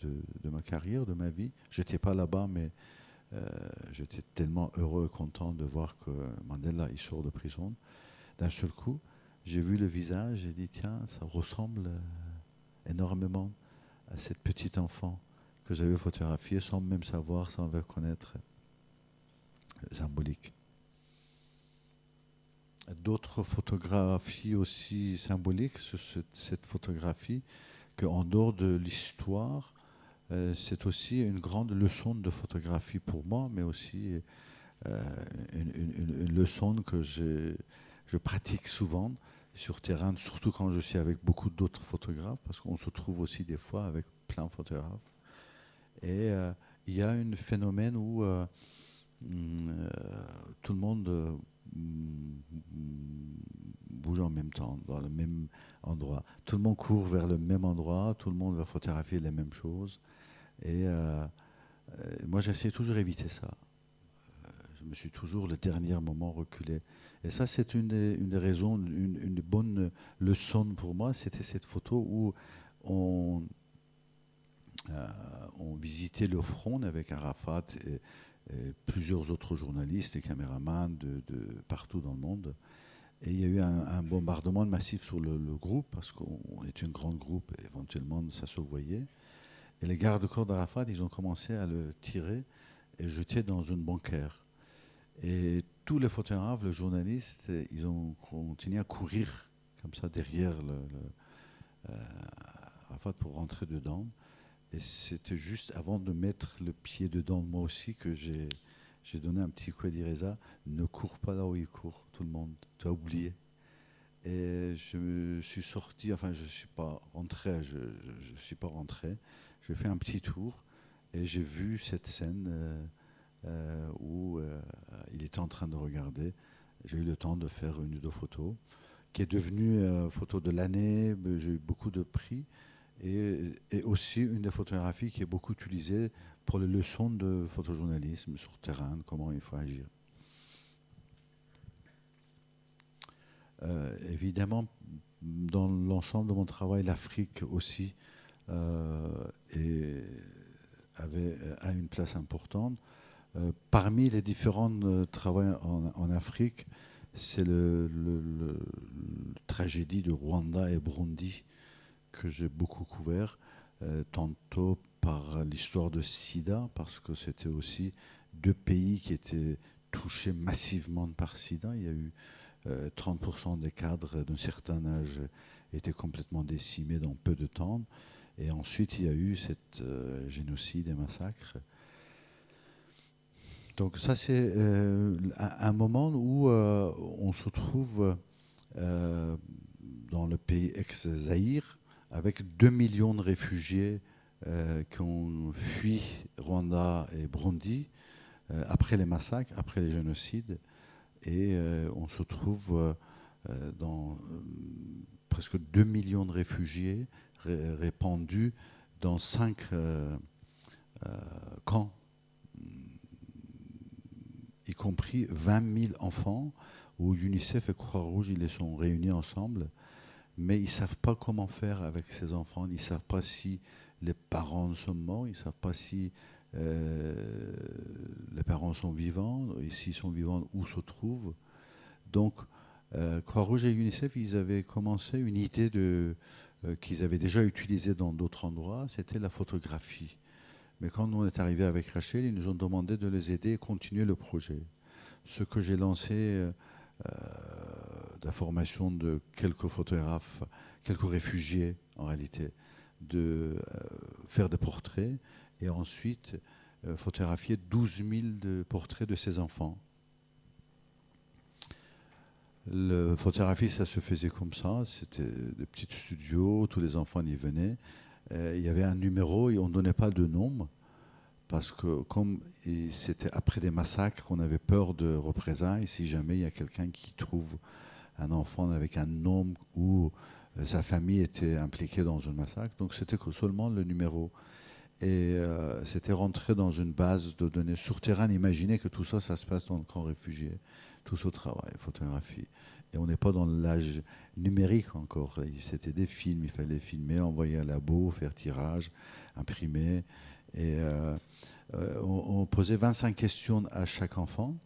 ma carrière, de ma vie. Je n'étais pas là-bas, mais j'étais tellement heureux et content de voir que Mandela il sort de prison. D'un seul coup, j'ai vu le visage, j'ai dit tiens, ça ressemble énormément à cette petite enfant que j'avais photographiée sans même savoir, sans même connaître. Symbolique. D'autres photographies aussi symboliques, cette photographie, qu'en dehors de l'histoire, c'est aussi une grande leçon de photographie pour moi, mais aussi une leçon que je pratique souvent sur terrain, surtout quand je suis avec beaucoup d'autres photographes, parce qu'on se trouve aussi des fois avec plein de photographes. Et il y a un phénomène où tout le monde bouge en même temps, dans le même endroit. Tout le monde court vers le même endroit, tout le monde va photographier les mêmes choses. Et moi, j'essaie toujours d'éviter ça. Je me suis toujours, le dernier moment, reculé. Et ça, c'est une des raisons, une bonne leçon pour moi. C'était cette photo où on visitait le front avec Arafat et plusieurs autres journalistes et caméramans de partout dans le monde. Et il y a eu un bombardement massif sur le groupe, parce qu'on était un grand groupe, et éventuellement ça se voyait. Et les gardes-corps d'Arafat, ils ont commencé à le tirer et jeter dans une banquère. Et tous les photographes, les journalistes, ils ont continué à courir comme ça derrière Arafat pour rentrer dedans. Et c'était juste avant de mettre le pied dedans, moi aussi, que j'ai donné un petit coup de Reza. Ne cours pas là où il court, tout le monde. Tu as oublié. Et je suis sorti, enfin, je ne suis pas rentré. J'ai fait un petit tour et j'ai vu cette scène où il était en train de regarder. J'ai eu le temps de faire une ou deux photos, qui est devenue photo de l'année. J'ai eu beaucoup de prix. et aussi une des photographies qui est beaucoup utilisée pour les leçons de photojournalisme sur terrain, comment il faut agir. Évidemment, dans l'ensemble de mon travail, l'Afrique aussi a une place importante. Parmi les différents travaux en Afrique, c'est la tragédie de Rwanda et Burundi que j'ai beaucoup couvert, tantôt par l'histoire de SIDA, parce que c'était aussi 2 pays qui étaient touchés massivement par SIDA. Il y a eu 30% des cadres d'un certain âge étaient complètement décimés dans peu de temps. Et ensuite, il y a eu cette génocide et massacre. Donc ça, c'est un moment où on se trouve dans le pays ex-Zaïre avec 2 millions de réfugiés qui ont fui Rwanda et Burundi après les massacres, après les génocides. Et on se trouve dans presque 2 millions de réfugiés répandus dans 5 camps, y compris 20 000 enfants, où UNICEF et Croix-Rouge, ils les sont réunis ensemble, mais ils ne savent pas comment faire avec ces enfants, ils ne savent pas si les parents sont morts, ils ne savent pas si les parents sont vivants, et s'ils sont vivants, où se trouvent. Donc, Croix-Rouge et UNICEF, ils avaient commencé une idée qu'ils avaient déjà utilisée dans d'autres endroits, c'était la photographie. Mais quand on est arrivé avec Rachel, ils nous ont demandé de les aider et continuer le projet. Ce que j'ai lancé, la formation de quelques photographes, quelques réfugiés en réalité, de faire des portraits et ensuite photographier 12 000 de portraits de ces enfants. La photographie, ça se faisait comme ça, c'était des petits studios, tous les enfants y venaient. Il y avait un numéro et on ne donnait pas de nom parce que comme c'était après des massacres, on avait peur de représailles si jamais il y a quelqu'un qui trouve un enfant avec un nom ou sa famille était impliquée dans un massacre. Donc c'était seulement le numéro. Et c'était rentré dans une base de données sur terrain. Imaginez que tout ça, ça se passe dans le camp réfugié. Tout ce travail, photographie. Et on n'est pas dans l'âge numérique encore. C'était des films, il fallait filmer, envoyer à labo, faire tirage, imprimer. Et on posait 25 questions à chaque enfant,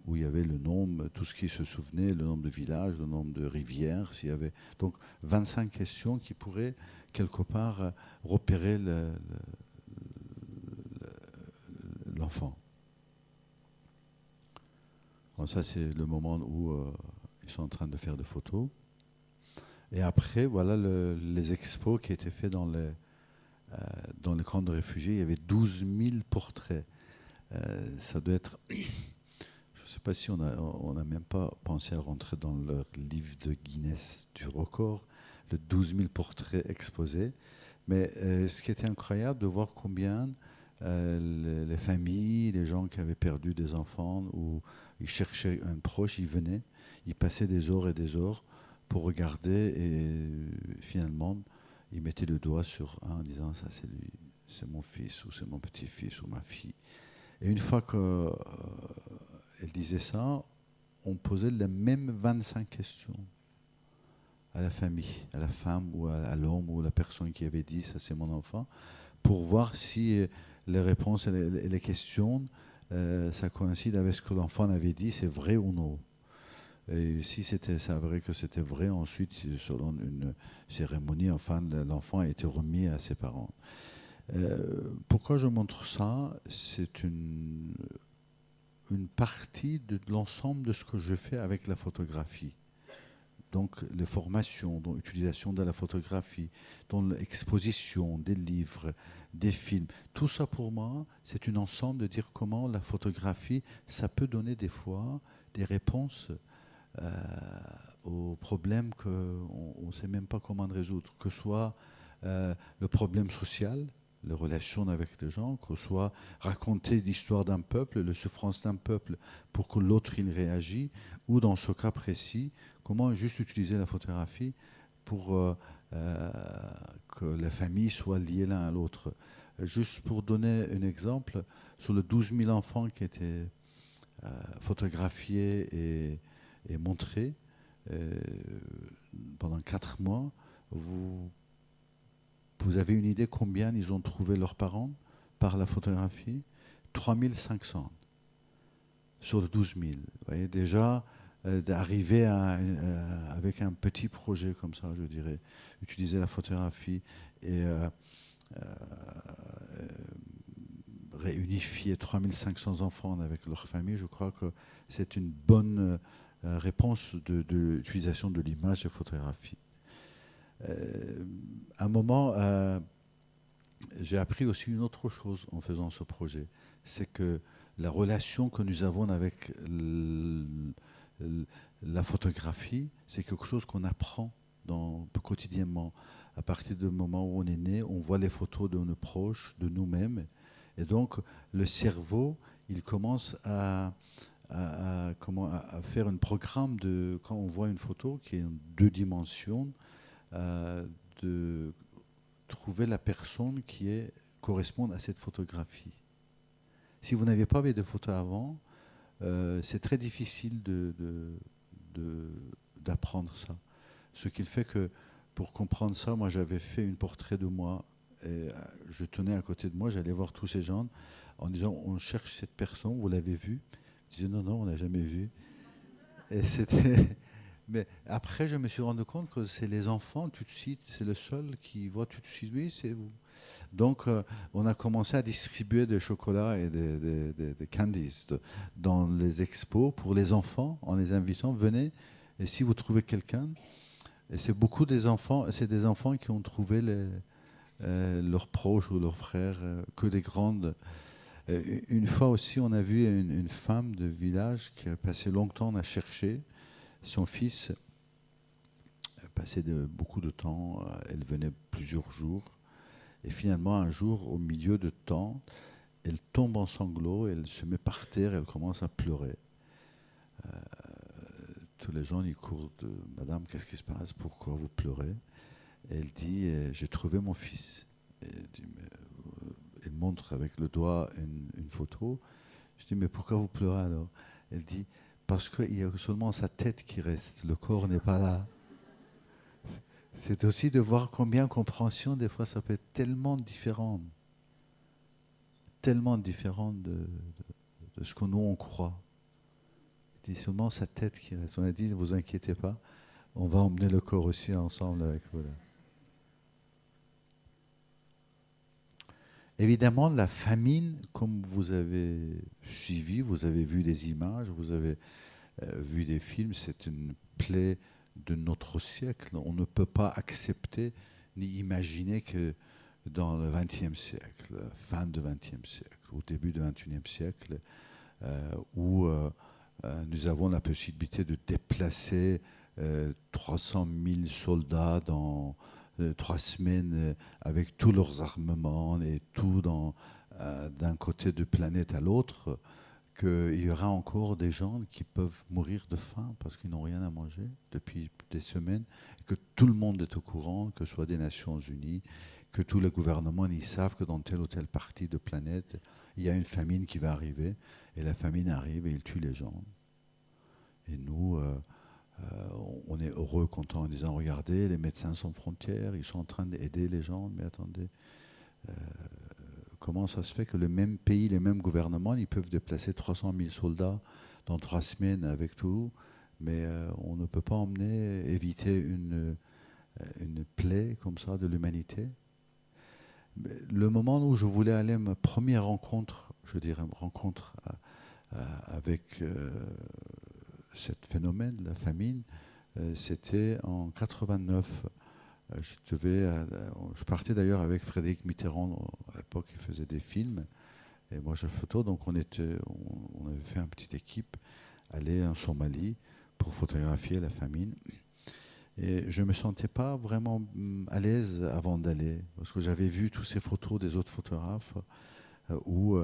où il y avait le nombre, tout ce qui se souvenait, le nombre de villages, le nombre de rivières. S'il y avait donc 25 questions qui pourraient quelque part repérer l'enfant. Bon, ça, c'est le moment où ils sont en train de faire des photos. Et après, voilà les expos qui étaient faits dans les camps de réfugiés. Il y avait 12 000 portraits. Ça doit être... Je ne sais pas si on n'a même pas pensé à rentrer dans leur livre de Guinness du record, le 12 000 portraits exposés. Mais ce qui était incroyable de voir combien les familles, les gens qui avaient perdu des enfants ou ils cherchaient un proche, ils venaient, ils passaient des heures et des heures pour regarder et finalement ils mettaient le doigt sur un en disant ça c'est lui, c'est mon fils ou c'est mon petit-fils ou ma fille. Et une fois qu'elle disait ça, on posait les mêmes 25 questions à la famille, à la femme ou à l'homme ou à la personne qui avait dit ça c'est mon enfant, pour voir si les réponses et les questions ça coïncide avec ce que l'enfant avait dit, c'est vrai ou non. Et si c'était vrai que c'était vrai, ensuite, selon une cérémonie, enfin, l'enfant a été remis à ses parents. Pourquoi je montre ça? C'est une partie de l'ensemble de ce que je fais avec la photographie. Donc, les formations, donc l'utilisation de la photographie, dans l'exposition des livres, des films. Tout ça, pour moi, c'est un ensemble de dire comment la photographie, ça peut donner des fois des réponses aux problèmes qu'on ne sait même pas comment résoudre. Que ce soit le problème social, les relations avec les gens, que ce soit raconter l'histoire d'un peuple, la souffrance d'un peuple pour que l'autre il réagisse, ou dans ce cas précis, comment juste utiliser la photographie pour que la famille soit liée l'un à l'autre. Juste pour donner un exemple, sur les 12 000 enfants qui étaient photographiés et montrés pendant 4 mois, vous avez une idée combien ils ont trouvé leurs parents par la photographie? 3500 sur les 12 000. Vous voyez, déjà, d'arriver avec un petit projet comme ça, je dirais, utiliser la photographie et réunifier 3500 enfants avec leur famille, je crois que c'est une bonne réponse de l'utilisation de l'image et photographie. À un moment, j'ai appris aussi une autre chose en faisant ce projet, c'est que la relation que nous avons avec la photographie, c'est quelque chose qu'on apprend quotidiennement. À partir du moment où on est né, on voit les photos de nos proches, de nous-mêmes, et donc le cerveau, il commence à faire un programme de, quand on voit une photo qui est en 2 dimensions, de trouver la personne qui correspond à cette photographie. Si vous n'avez pas vu de photos avant, c'est très difficile d'apprendre ça. Ce qui fait que pour comprendre ça, moi j'avais fait un portrait de moi et je tenais à côté de moi, j'allais voir tous ces gens en disant on cherche cette personne, vous l'avez vue? Je disais non, on l'a jamais vue. Et c'était... Mais après, je me suis rendu compte que c'est les enfants, tout de suite, c'est le seul qui voit tout de suite, oui, c'est vous. Donc, on a commencé à distribuer des chocolats et des candies dans les expos pour les enfants, en les invitant, venez, et si vous trouvez quelqu'un, et c'est beaucoup des enfants, c'est des enfants qui ont trouvé leurs proches ou leurs frères, que des grandes. Une fois aussi, on a vu une femme de village qui a passé longtemps à chercher son fils, passait beaucoup de temps, elle venait plusieurs jours, et finalement un jour, au milieu de temps, elle tombe en sanglots, elle se met par terre, elle commence à pleurer. Tous les gens ils courent de « Madame, qu'est-ce qui se passe? Pourquoi vous pleurez ?» Elle dit « J'ai trouvé mon fils. » Elle montre avec le doigt une photo. Je dis « Mais pourquoi vous pleurez alors ?» Elle dit « Parce qu'il y a seulement sa tête qui reste, le corps n'est pas là. » C'est aussi de voir combien compréhension, des fois, ça peut être tellement différent de ce que nous, on croit. Il dit seulement sa tête qui reste. On a dit, ne vous inquiétez pas, on va emmener le corps aussi ensemble avec vous. Là. Évidemment, la famine, comme vous avez suivi, vous avez vu des images, vous avez vu des films, c'est une plaie de notre siècle. On ne peut pas accepter ni imaginer que dans le XXe siècle, fin du XXe siècle, au début du XXIe siècle, où nous avons la possibilité de déplacer 300 000 soldats dans 3 semaines avec tous leurs armements et tout d'un côté de planète à l'autre, qu'il y aura encore des gens qui peuvent mourir de faim parce qu'ils n'ont rien à manger depuis des semaines, que tout le monde est au courant, que ce soit des Nations Unies, que tous les gouvernements, ils savent que dans telle ou telle partie de planète, il y a une famine qui va arriver, et la famine arrive et il tue les gens. Et nous, on est heureux, contents en disant, regardez, les médecins sans frontières, ils sont en train d'aider les gens, mais attendez, comment ça se fait que le même pays, les mêmes gouvernements, ils peuvent déplacer 300 000 soldats dans 3 semaines avec tout, mais on ne peut pas éviter une plaie comme ça de l'humanité. Le moment où je voulais aller, ma première rencontre, je dirais, rencontre avec ce phénomène, la famine, c'était en 89. Je partais d'ailleurs avec Frédéric Mitterrand, à l'époque il faisait des films, et moi je photo, donc on avait fait une petite équipe, aller en Somalie pour photographier la famine. Et je ne me sentais pas vraiment à l'aise avant d'aller, parce que j'avais vu toutes ces photos des autres photographes où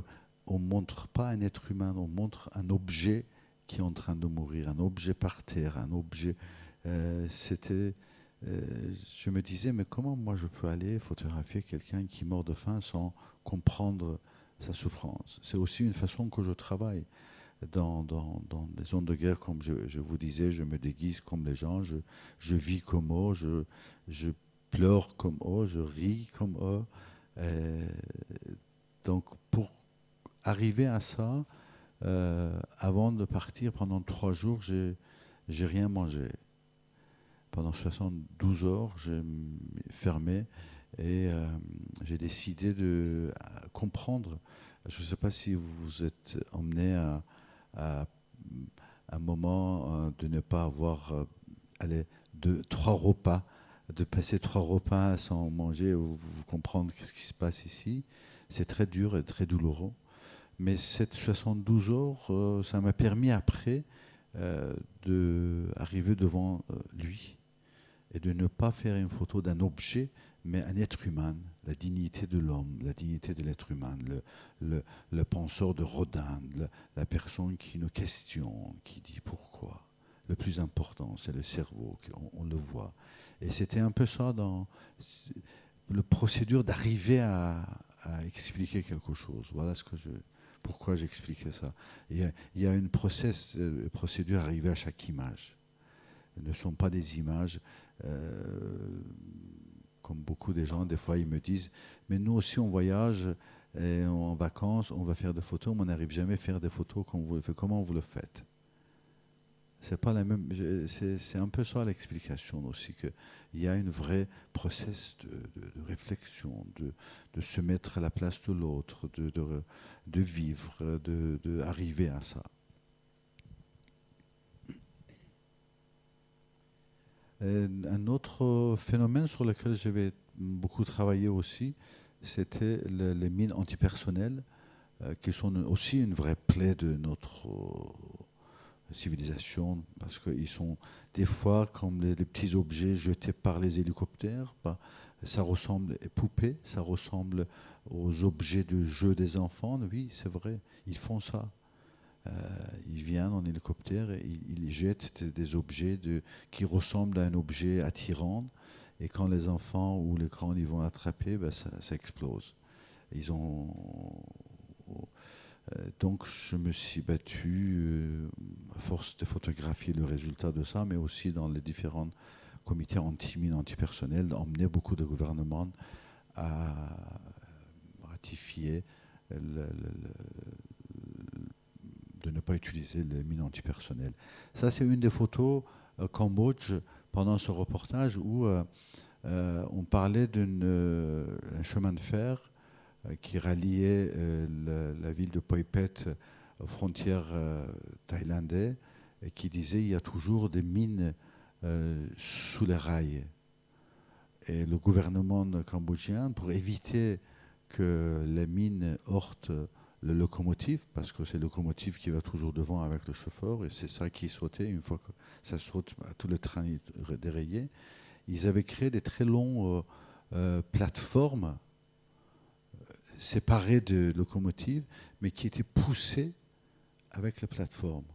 on ne montre pas un être humain, on montre un objet qui est en train de mourir, un objet par terre, un objet... c'était je me disais, mais comment moi je peux aller photographier quelqu'un qui meurt de faim sans comprendre sa souffrance? C'est aussi une façon que je travaille. Dans les zones de guerre, comme je vous disais, je me déguise comme les gens, je vis comme eux, je pleure comme eux, je ris comme eux. Donc pour arriver à ça, avant de partir pendant 3 jours, j'ai rien mangé. Pendant 72 heures, j'ai fermé et j'ai décidé de comprendre. Je ne sais pas si vous vous êtes emmené à un moment de ne pas avoir 3 repas, de passer 3 repas sans manger ou vous comprendre qu'est-ce qui se passe ici. C'est très dur et très douloureux. Mais cette 72 heures, ça m'a permis après d'arriver devant lui et de ne pas faire une photo d'un objet, mais un être humain, la dignité de l'homme, la dignité de l'être humain, le penseur de Rodin, la personne qui nous questionne, qui dit pourquoi. Le plus important, c'est le cerveau, on le voit. Et c'était un peu ça dans la procédure d'arriver à expliquer quelque chose. Voilà pourquoi j'expliquais ça. Il y a une procédure à arriver à chaque image. Ce ne sont pas des images, comme beaucoup de gens, des fois ils me disent, mais nous aussi on voyage et en vacances, on va faire des photos, mais on n'arrive jamais à faire des photos comme vous le faites. Comment vous le faites? C'est pas la même. C'est un peu ça l'explication aussi, qu'il y a une vraie process de réflexion, de se mettre à la place de l'autre, de vivre, d'arriver à ça. Un autre phénomène sur lequel j'avais beaucoup travaillé aussi, c'était les mines antipersonnelles, qui sont aussi une vraie plaie de notre civilisation, parce qu'ils sont des fois comme les petits objets jetés par les hélicoptères. Ça ressemble aux poupées, ça ressemble aux objets de jeu des enfants. Oui, c'est vrai, ils font ça. Ils viennent en hélicoptère et ils jettent des objets qui ressemblent à un objet attirant, et quand les enfants ou les grands ils vont attraper, ça explose. Donc je me suis battu à force de photographier le résultat de ça, mais aussi dans les différents comités anti-mines, antipersonnels, d'emmener beaucoup de gouvernements à ratifier de ne pas utiliser les mines antipersonnelles. Ça, c'est une des photos Cambodge pendant ce reportage où on parlait d'un chemin de fer qui ralliait la ville de Phoi Phet aux frontières thaïlandaises et qui disait qu'il y a toujours des mines sous les rails. Et le gouvernement cambodgien, pour éviter que les mines heurtent le locomotive, parce que c'est le locomotive qui va toujours devant avec le chauffeur, et c'est ça qui sautait. Une fois que ça saute, tout le train est dérayé. Ils avaient créé des très longues plateformes séparées de locomotives, mais qui étaient poussées avec les plateformes,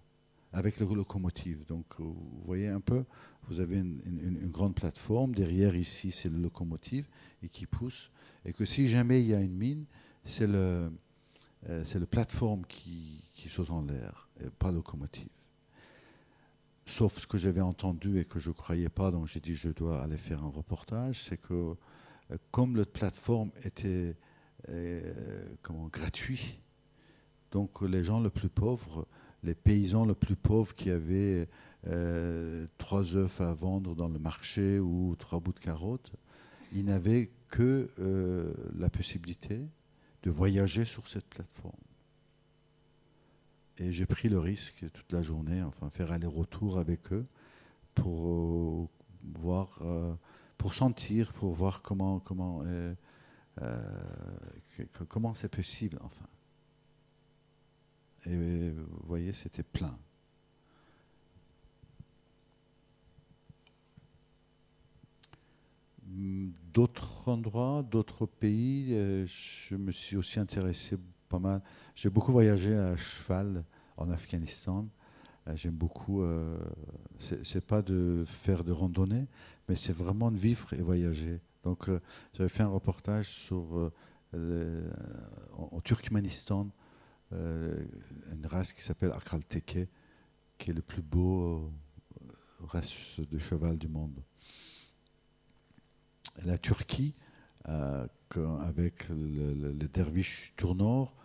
avec le locomotive. Donc vous voyez un peu, vous avez une grande plateforme, derrière ici c'est le locomotive, et qui pousse, et que si jamais il y a une mine, c'est le plateforme qui saute en l'air, et pas le locomotive. Sauf ce que j'avais entendu et que je ne croyais pas, donc j'ai dit je dois aller faire un reportage, c'est que comme la plateforme était gratuit, donc les gens les plus pauvres, les paysans les plus pauvres qui avaient 3 œufs à vendre dans le marché ou 3 bouts de carottes, ils n'avaient que la possibilité de voyager sur cette plateforme. Et j'ai pris le risque toute la journée, enfin faire aller-retour avec eux pour voir, pour sentir, pour voir comment c'est possible, enfin. Et vous voyez, c'était plein. D'autres endroits, d'autres pays, je me suis aussi intéressé pas mal. J'ai beaucoup voyagé à cheval en Afghanistan. J'aime beaucoup. C'est pas de faire de randonnée, mais c'est vraiment de vivre et voyager. Donc, j'avais fait un reportage sur en Turkménistan, une race qui s'appelle Akral Teke, qui est le plus beau race de cheval du monde. La Turquie, avec le derviche tourneur,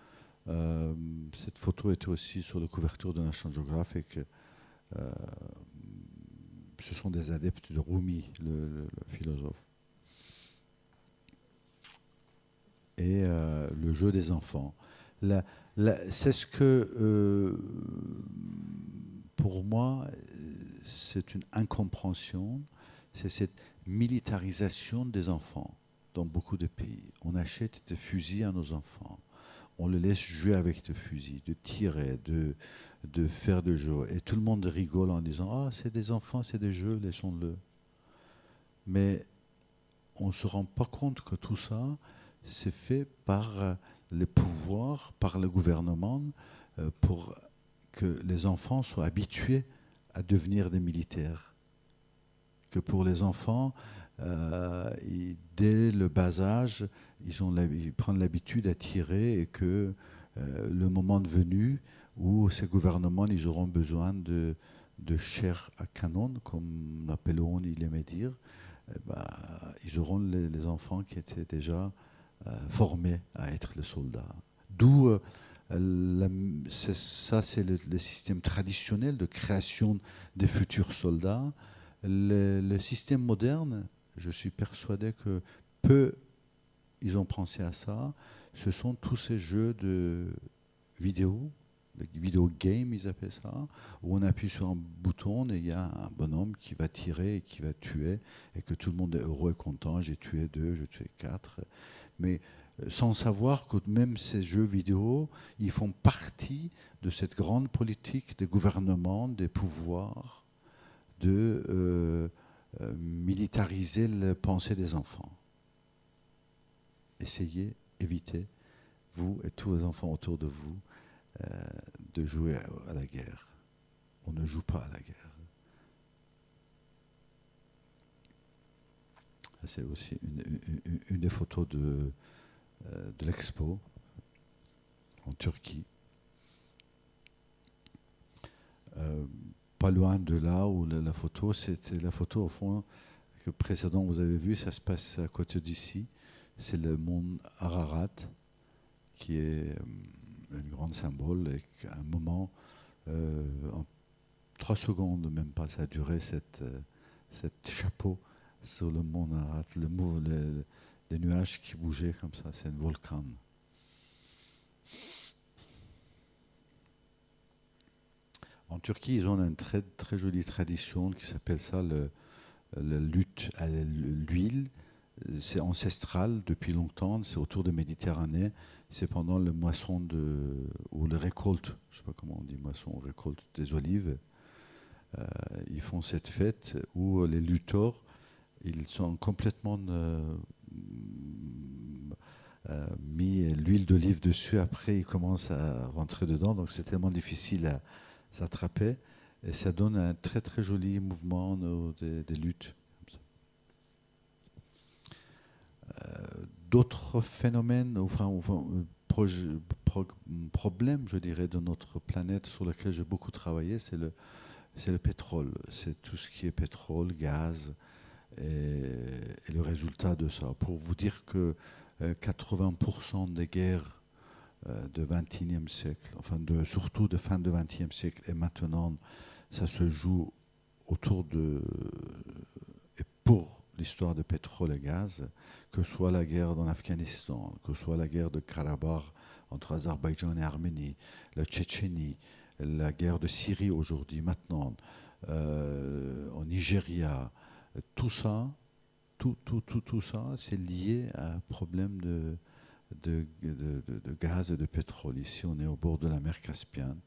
cette photo était aussi sur la couverture de National Geographic. Ce sont des adeptes de Rumi, le philosophe. Et le jeu des enfants. C'est ce que, pour moi, c'est une incompréhension, c'est cette militarisation des enfants dans beaucoup de pays. On achète des fusils à nos enfants, on les laisse jouer avec des fusils, de tirer, de faire des jeux. Et tout le monde rigole en disant « Ah, c'est des enfants, c'est des jeux, laissons-le ». Mais on ne se rend pas compte que tout ça, c'est fait par les pouvoirs, par le gouvernement, pour que les enfants soient habitués à devenir des militaires. Que pour les enfants, dès le bas âge, ils prennent l'habitude à tirer et que le moment venu où ces gouvernements ils auront besoin de chair à canon, comme Napoléon il aimait dire, ils auront les enfants qui étaient déjà formés à être les soldats. D'où c'est le système traditionnel de création des futurs soldats. Le système moderne, je suis persuadé que peu ils ont pensé à ça. Ce sont tous ces jeux de vidéo, le vidéo game ils appellent ça, où on appuie sur un bouton et il y a un bonhomme qui va tirer et qui va tuer et que tout le monde est heureux et content. J'ai tué 2, j'ai tué 4. Mais sans savoir que même ces jeux vidéo, ils font partie de cette grande politique des gouvernements, des pouvoirs, de militariser la pensée des enfants. Essayez, évitez, vous et tous les enfants autour de vous, de jouer à la guerre. On ne joue pas à la guerre. C'est aussi une des photos de l'expo en Turquie. Pas loin de là où la photo, c'était la photo au fond que précédent vous avez vu, ça se passe à côté d'ici. C'est le mont Ararat qui est un grand symbole et qu'à un moment, en 3 secondes même pas, ça a duré cette chapeau sur le mont Ararat, les nuages qui bougeaient comme ça, c'est un volcan. En Turquie, ils ont une très, très jolie tradition qui s'appelle ça la lutte à l'huile. C'est ancestral depuis longtemps, c'est autour de Méditerranée. C'est pendant le moisson ou le récolte, je ne sais pas comment on dit moisson, récolte des olives. Ils font cette fête où les lutteurs, ils sont complètement mis l'huile d'olive dessus. Après, ils commencent à rentrer dedans. Donc, c'est tellement difficile à s'attraper. Et ça donne un très, très joli mouvement des luttes. D'autres phénomènes, problèmes, je dirais, de notre planète sur lequel j'ai beaucoup travaillé, c'est le pétrole. C'est tout ce qui est pétrole, gaz et le résultat de ça. Pour vous dire que 80% des guerres du XXIe siècle, surtout de fin du XXe siècle et maintenant, ça se joue autour et pour l'histoire de pétrole et gaz, que ce soit la guerre en Afghanistan, que ce soit la guerre de Karabakh entre Azerbaïdjan et Arménie, la Tchétchénie, la guerre de Syrie aujourd'hui, maintenant, en Nigeria, tout ça, c'est lié à un problème de gaz et de pétrole. Ici, on est au bord de la mer Caspienne.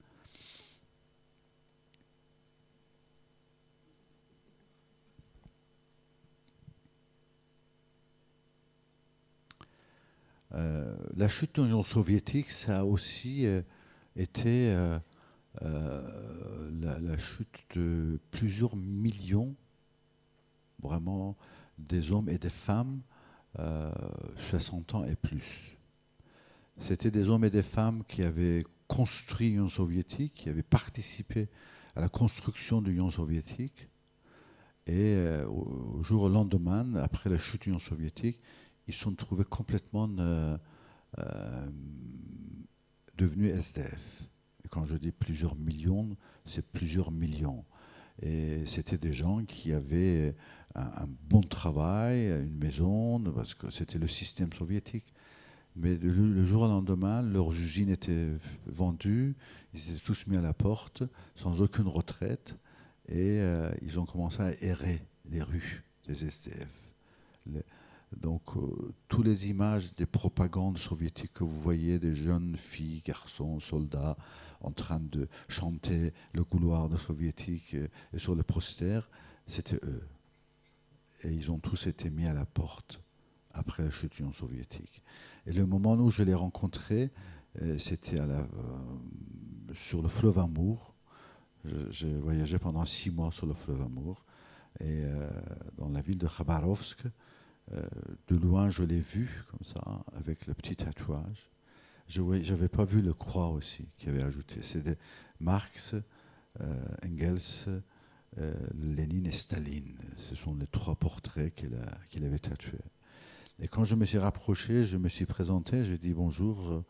La chute de l'Union soviétique, ça a aussi été la chute de plusieurs millions, vraiment, des hommes et des femmes 60 ans et plus. C'était des hommes et des femmes qui avaient construit l'Union soviétique, qui avaient participé à la construction de l'Union soviétique. Et au jour au lendemain, après la chute de l'Union soviétique, ils se sont trouvés complètement devenus SDF. Et quand je dis plusieurs millions, c'est plusieurs millions. Et c'était des gens qui avaient un bon travail, une maison, parce que c'était le système soviétique. Mais le jour au lendemain, leurs usines étaient vendues, ils étaient tous mis à la porte, sans aucune retraite, et ils ont commencé à errer les rues des SDF. Donc, toutes les images des propagandes soviétiques que vous voyez, des jeunes filles, garçons, soldats, en train de chanter le couloir de soviétique et sur le poster, c'était eux. Et ils ont tous été mis à la porte après la chute de l'Union soviétique. Et le moment où je les rencontrais, c'était sur le fleuve Amour. J'ai voyagé pendant 6 mois sur le fleuve Amour, et dans la ville de Khabarovsk. De loin, je l'ai vu comme ça, avec le petit tatouage. Je n'avais pas vu le croix aussi qu'il avait ajouté. C'était Marx, Engels, Lénine et Staline. Ce sont les 3 portraits qu'il avait tatoués. Et quand je me suis rapproché, je me suis présenté, j'ai dit bonjour,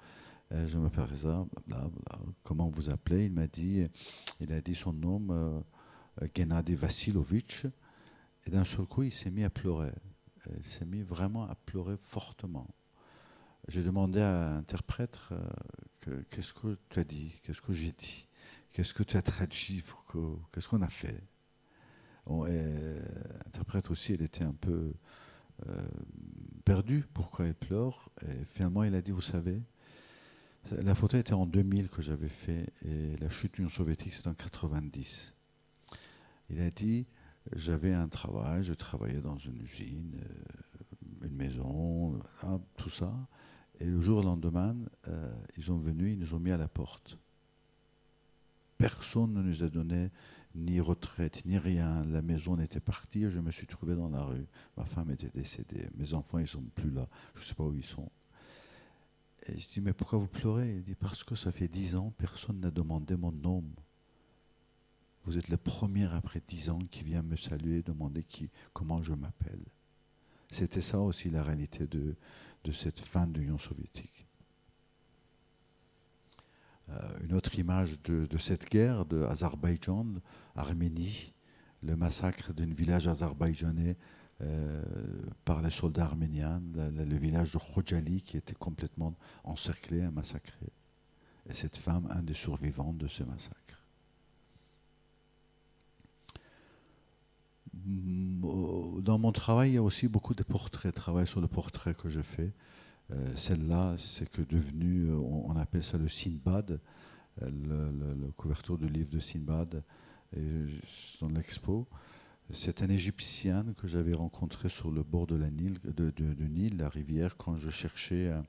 je m'appelle Reza, comment vous appelez? Il a dit son nom, Gennady Vassilovitch, et d'un seul coup, il s'est mis à pleurer. Il s'est mis vraiment à pleurer fortement. J'ai demandé à l'interprète qu'est-ce que tu as dit, qu'est-ce que j'ai dit, qu'est-ce que tu as traduit, qu'est-ce qu'on a fait. L'interprète aussi, elle était un peu perdue, pourquoi elle pleure. Et finalement, il a dit, vous savez, la photo était en 2000 que j'avais fait, et la chute de l'Union soviétique, c'était en 90. Il a dit, j'avais un travail, je travaillais dans une usine, une maison, tout ça. Et le jour au lendemain, ils sont venus, ils nous ont mis à la porte. Personne ne nous a donné ni retraite, ni rien. La maison était partie, je me suis trouvé dans la rue. Ma femme était décédée, mes enfants, ils ne sont plus là, je ne sais pas où ils sont. Et je dis, mais pourquoi vous pleurez? Il dit, parce que ça fait 10 ans, personne n'a demandé mon nom. Vous êtes le premier après 10 ans qui vient me saluer, demander comment je m'appelle. C'était ça aussi la réalité de cette fin de l'Union soviétique. Une autre image de cette guerre de Azerbaïdjan, Arménie, le massacre d'un village azerbaïdjanais par les soldats arméniens, le village de Khojali qui était complètement encerclé et massacré. Et cette femme, un des survivants de ce massacre. Dans mon travail, il y a aussi beaucoup de portraits, travail sur le portrait que je fais. Celle-là, c'est que devenu, on appelle ça le Sinbad, la couverture du livre de Sinbad, dans l'expo. C'est un Égyptien que j'avais rencontré sur le bord de Nil, la rivière, quand je cherchais à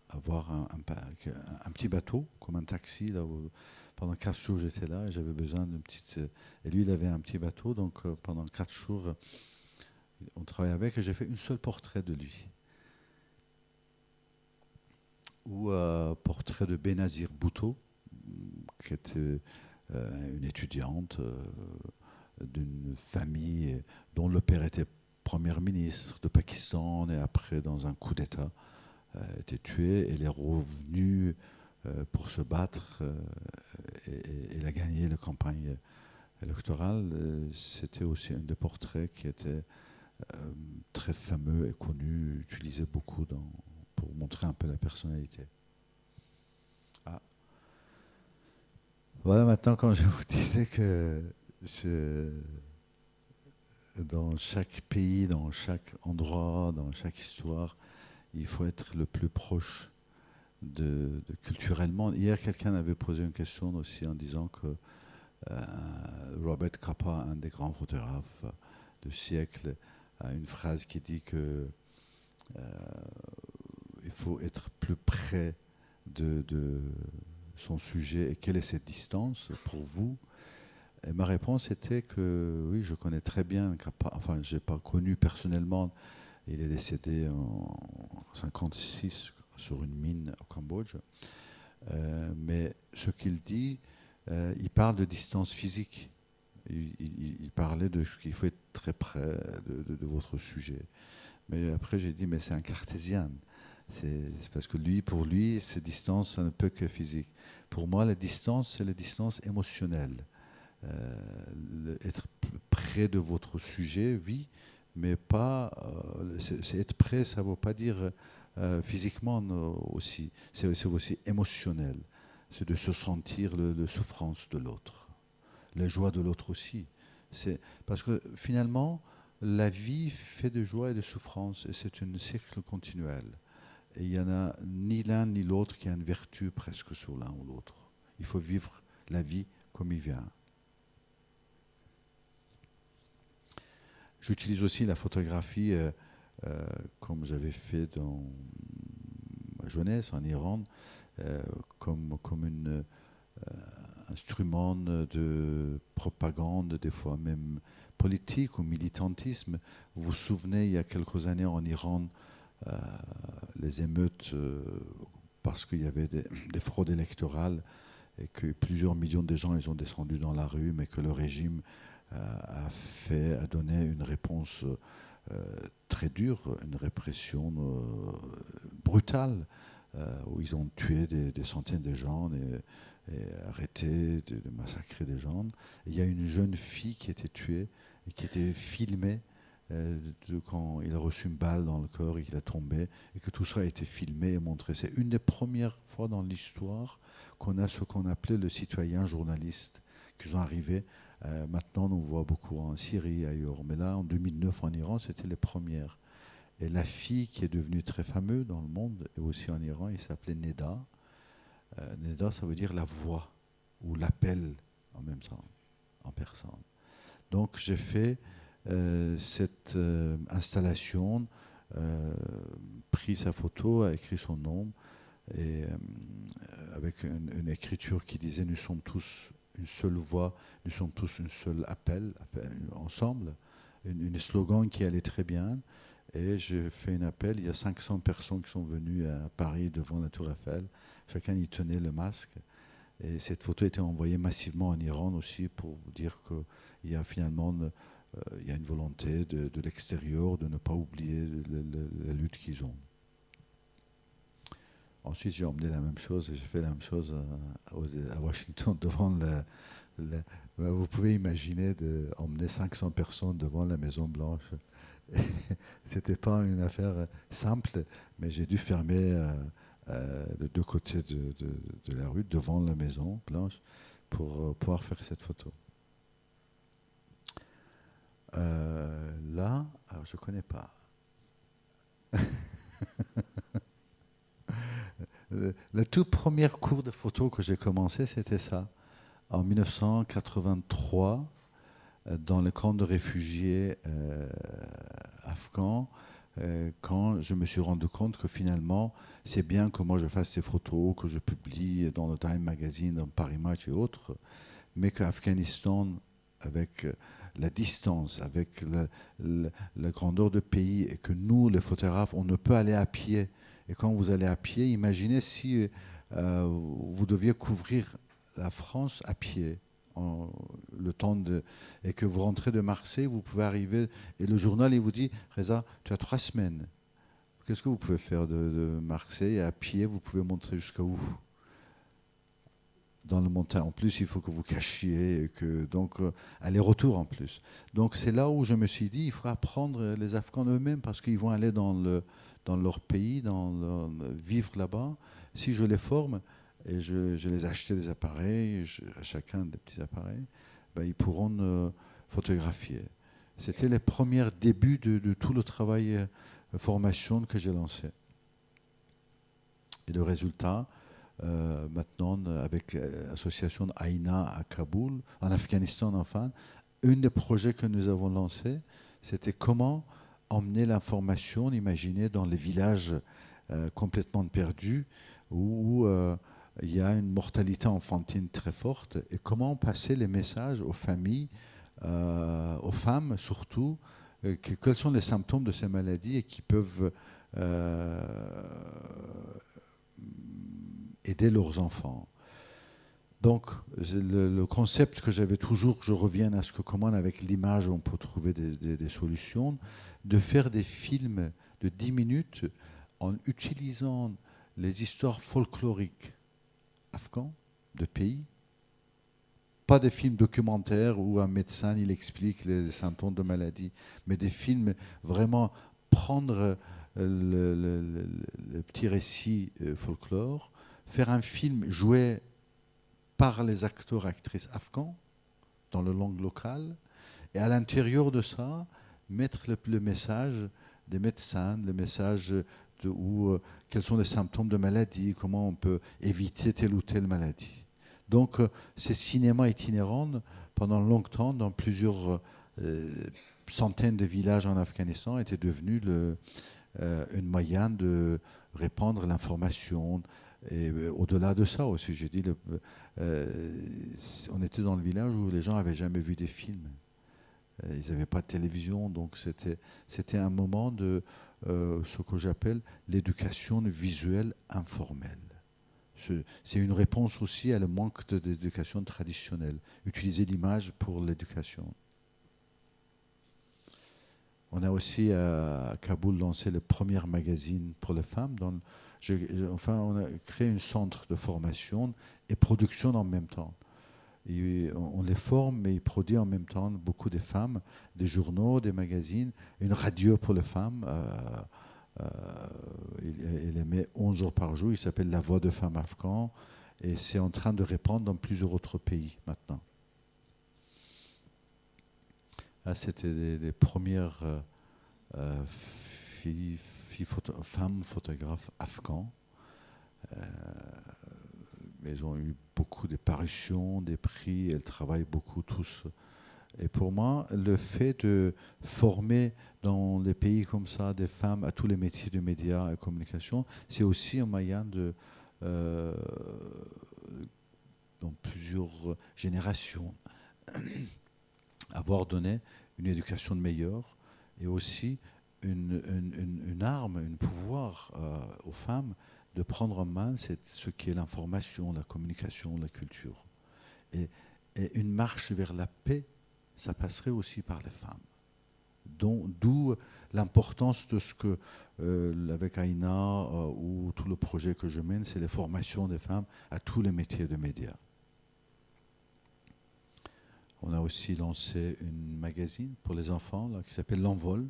avoir un petit bateau, comme un taxi, là où, pendant 4 jours j'étais là et j'avais besoin d'une petite... Et lui, il avait un petit bateau, donc pendant 4 jours, on travaillait avec et j'ai fait un seul portrait de lui. Ou portrait de Benazir Bhutto, qui était une étudiante d'une famille dont le père était premier ministre de Pakistan et après, dans un coup d'État, était tué. Elle est revenue pour se battre et elle a gagné la campagne électorale. C'était aussi un des portraits qui était très fameux et connu, utilisé beaucoup pour montrer un peu la personnalité. Voilà, maintenant, quand je vous disais que dans chaque pays, dans chaque endroit, dans chaque histoire, il faut être le plus proche de culturellement. Hier, quelqu'un avait posé une question aussi en disant que Robert Capa, un des grands photographes du siècle, a une phrase qui dit que il faut être plus près de son sujet et quelle est cette distance pour vous. Et ma réponse était que oui, je connais très bien, enfin, je n'ai pas connu personnellement, il est décédé en 1956 sur une mine au Cambodge. Mais ce qu'il dit, il parle de distance physique. Il parlait de qu'il faut être très près de votre sujet. Mais après, j'ai dit, mais c'est un cartésien. C'est parce que pour lui, ces distances, ça ne peut que physique. Pour moi, la distance, c'est la distance émotionnelle. Être près de votre sujet, oui, mais pas. C'est être près, ça ne veut pas dire physiquement aussi. C'est aussi émotionnel. C'est de se sentir la souffrance de l'autre, la joie de l'autre aussi. Parce que finalement, la vie fait de joie et de souffrance, et c'est un cycle continuel. Et il n'y en a ni l'un ni l'autre qui a une vertu presque sur l'un ou l'autre. Il faut vivre la vie comme il vient. J'utilise aussi la photographie comme j'avais fait dans ma jeunesse en Iran, comme un instrument de propagande, des fois même politique ou militantisme. Vous vous souvenez, il y a quelques années en Iran, les émeutes, parce qu'il y avait des fraudes électorales et que plusieurs millions de gens ils ont descendu dans la rue, mais que le régime a donné une réponse très dure, une répression brutale, où ils ont tué des centaines de gens et arrêté de massacrer des gens. Et il y a une jeune fille qui était tuée et qui était filmée quand il a reçu une balle dans le corps et qu'il a tombé, et que tout ça a été filmé et montré. C'est une des premières fois dans l'histoire qu'on a ce qu'on appelait le citoyen journaliste, qui sont arrivés. Maintenant, on voit beaucoup en Syrie, ailleurs. Mais là, en 2009, en Iran, c'était les premières. Et la fille qui est devenue très fameuse dans le monde, et aussi en Iran, il s'appelait Neda. Neda, ça veut dire la voix, ou l'appel en même temps, en personne. Donc, j'ai fait cette installation, pris sa photo, a écrit son nom, et avec une écriture qui disait « Nous sommes tous une seule voix, nous sommes tous un seul appel ensemble », une slogan qui allait très bien. Et j'ai fait un appel, il y a 500 personnes qui sont venues à Paris devant la Tour Eiffel, chacun y tenait le masque. Et cette photo a été envoyée massivement en Iran aussi pour dire qu'il y a finalement il y a une volonté de l'extérieur de ne pas oublier la lutte qu'ils ont. Ensuite, j'ai emmené la même chose, et j'ai fait la même chose à Washington devant vous pouvez imaginer d'emmener 500 personnes devant la Maison Blanche. C'était pas une affaire simple, mais j'ai dû fermer les deux côtés de la rue devant la Maison Blanche pour pouvoir faire cette photo. Là, alors je connais pas. Le tout premier cours de photo que j'ai commencé, c'était ça. En 1983, dans le camp de réfugiés afghans, quand je me suis rendu compte que finalement, c'est bien que moi je fasse ces photos, que je publie dans le Time Magazine, dans Paris Match et autres, mais qu'Afghanistan, avec la distance, avec la grandeur du pays, et que nous, les photographes, on ne peut aller à pied. Et quand vous allez à pied, imaginez si vous deviez couvrir la France à pied. Le temps et que vous rentrez de Marseille, vous pouvez arriver, et le journal il vous dit « Reza, tu as 3 semaines. Qu'est-ce que vous pouvez faire de Marseille à pied? Vous pouvez monter jusqu'à où? Dans le montagne. En plus, il faut que vous cachiez, donc aller-retour en plus. Donc c'est là où je me suis dit, il faut apprendre les Afghans eux-mêmes, parce qu'ils vont aller dans leur pays, vivre là-bas. Si je les forme, et je les achetais des appareils, à chacun des petits appareils, ils pourront photographier. C'était les premiers débuts de tout le travail formation que j'ai lancé. Et le résultat, maintenant, avec l'association AINA à Kaboul, en Afghanistan enfin, un des projets que nous avons lancé, c'était comment emmener l'information, imaginez, dans les villages complètement perdus, où il y a une mortalité enfantine très forte. Et comment passer les messages aux familles, aux femmes surtout, quels sont les symptômes de ces maladies et qui peuvent aider leurs enfants. Donc, le concept que j'avais toujours, que je revienne à ce que comment avec l'image on peut trouver des solutions, de faire des films de 10 minutes en utilisant les histoires folkloriques afghans de pays, pas des films documentaires où un médecin il explique les symptômes de maladie, mais des films vraiment prendre le petit récit folklore, faire un film joué par les acteurs et actrices afghans dans la langue locale, et à l'intérieur de ça, mettre le message des médecins, le message quels sont les symptômes de maladie, comment on peut éviter telle ou telle maladie. Donc, ces cinémas itinérants, pendant longtemps, dans plusieurs centaines de villages en Afghanistan, étaient devenus une moyen de répandre l'information. Et au-delà de ça aussi, j'ai dit, on était dans le village où les gens n'avaient jamais vu des films. Ils n'avaient pas de télévision, donc c'était un moment de ce que j'appelle l'éducation visuelle informelle. C'est une réponse aussi à le manque d'éducation traditionnelle. Utiliser l'image pour l'éducation. On a aussi à Kaboul lancé le premier magazine pour les femmes. On a créé un centre de formation et production en même temps. On les forme, mais ils produisent en même temps beaucoup de femmes, des journaux, des magazines, une radio pour les femmes. Il émet 11 heures par jour. Il s'appelle La Voix de femmes afghans. Et c'est en train de répandre dans plusieurs autres pays maintenant. Là, c'était les premières femmes photographes afghans. Elles ont eu beaucoup de parutions, des prix, elles travaillent beaucoup tous. Et pour moi, le fait de former dans les pays comme ça des femmes à tous les métiers de médias et communication, c'est aussi un moyen de, dans plusieurs générations, avoir donné une éducation meilleure et aussi une arme, un pouvoir aux femmes de prendre en main ce qui est l'information, la communication, la culture. Et une marche vers la paix, ça passerait aussi par les femmes. D'où l'importance de ce que, avec Aïna ou tout le projet que je mène, c'est la formation des femmes à tous les métiers de médias. On a aussi lancé un magazine pour les enfants là, qui s'appelle L'Envol.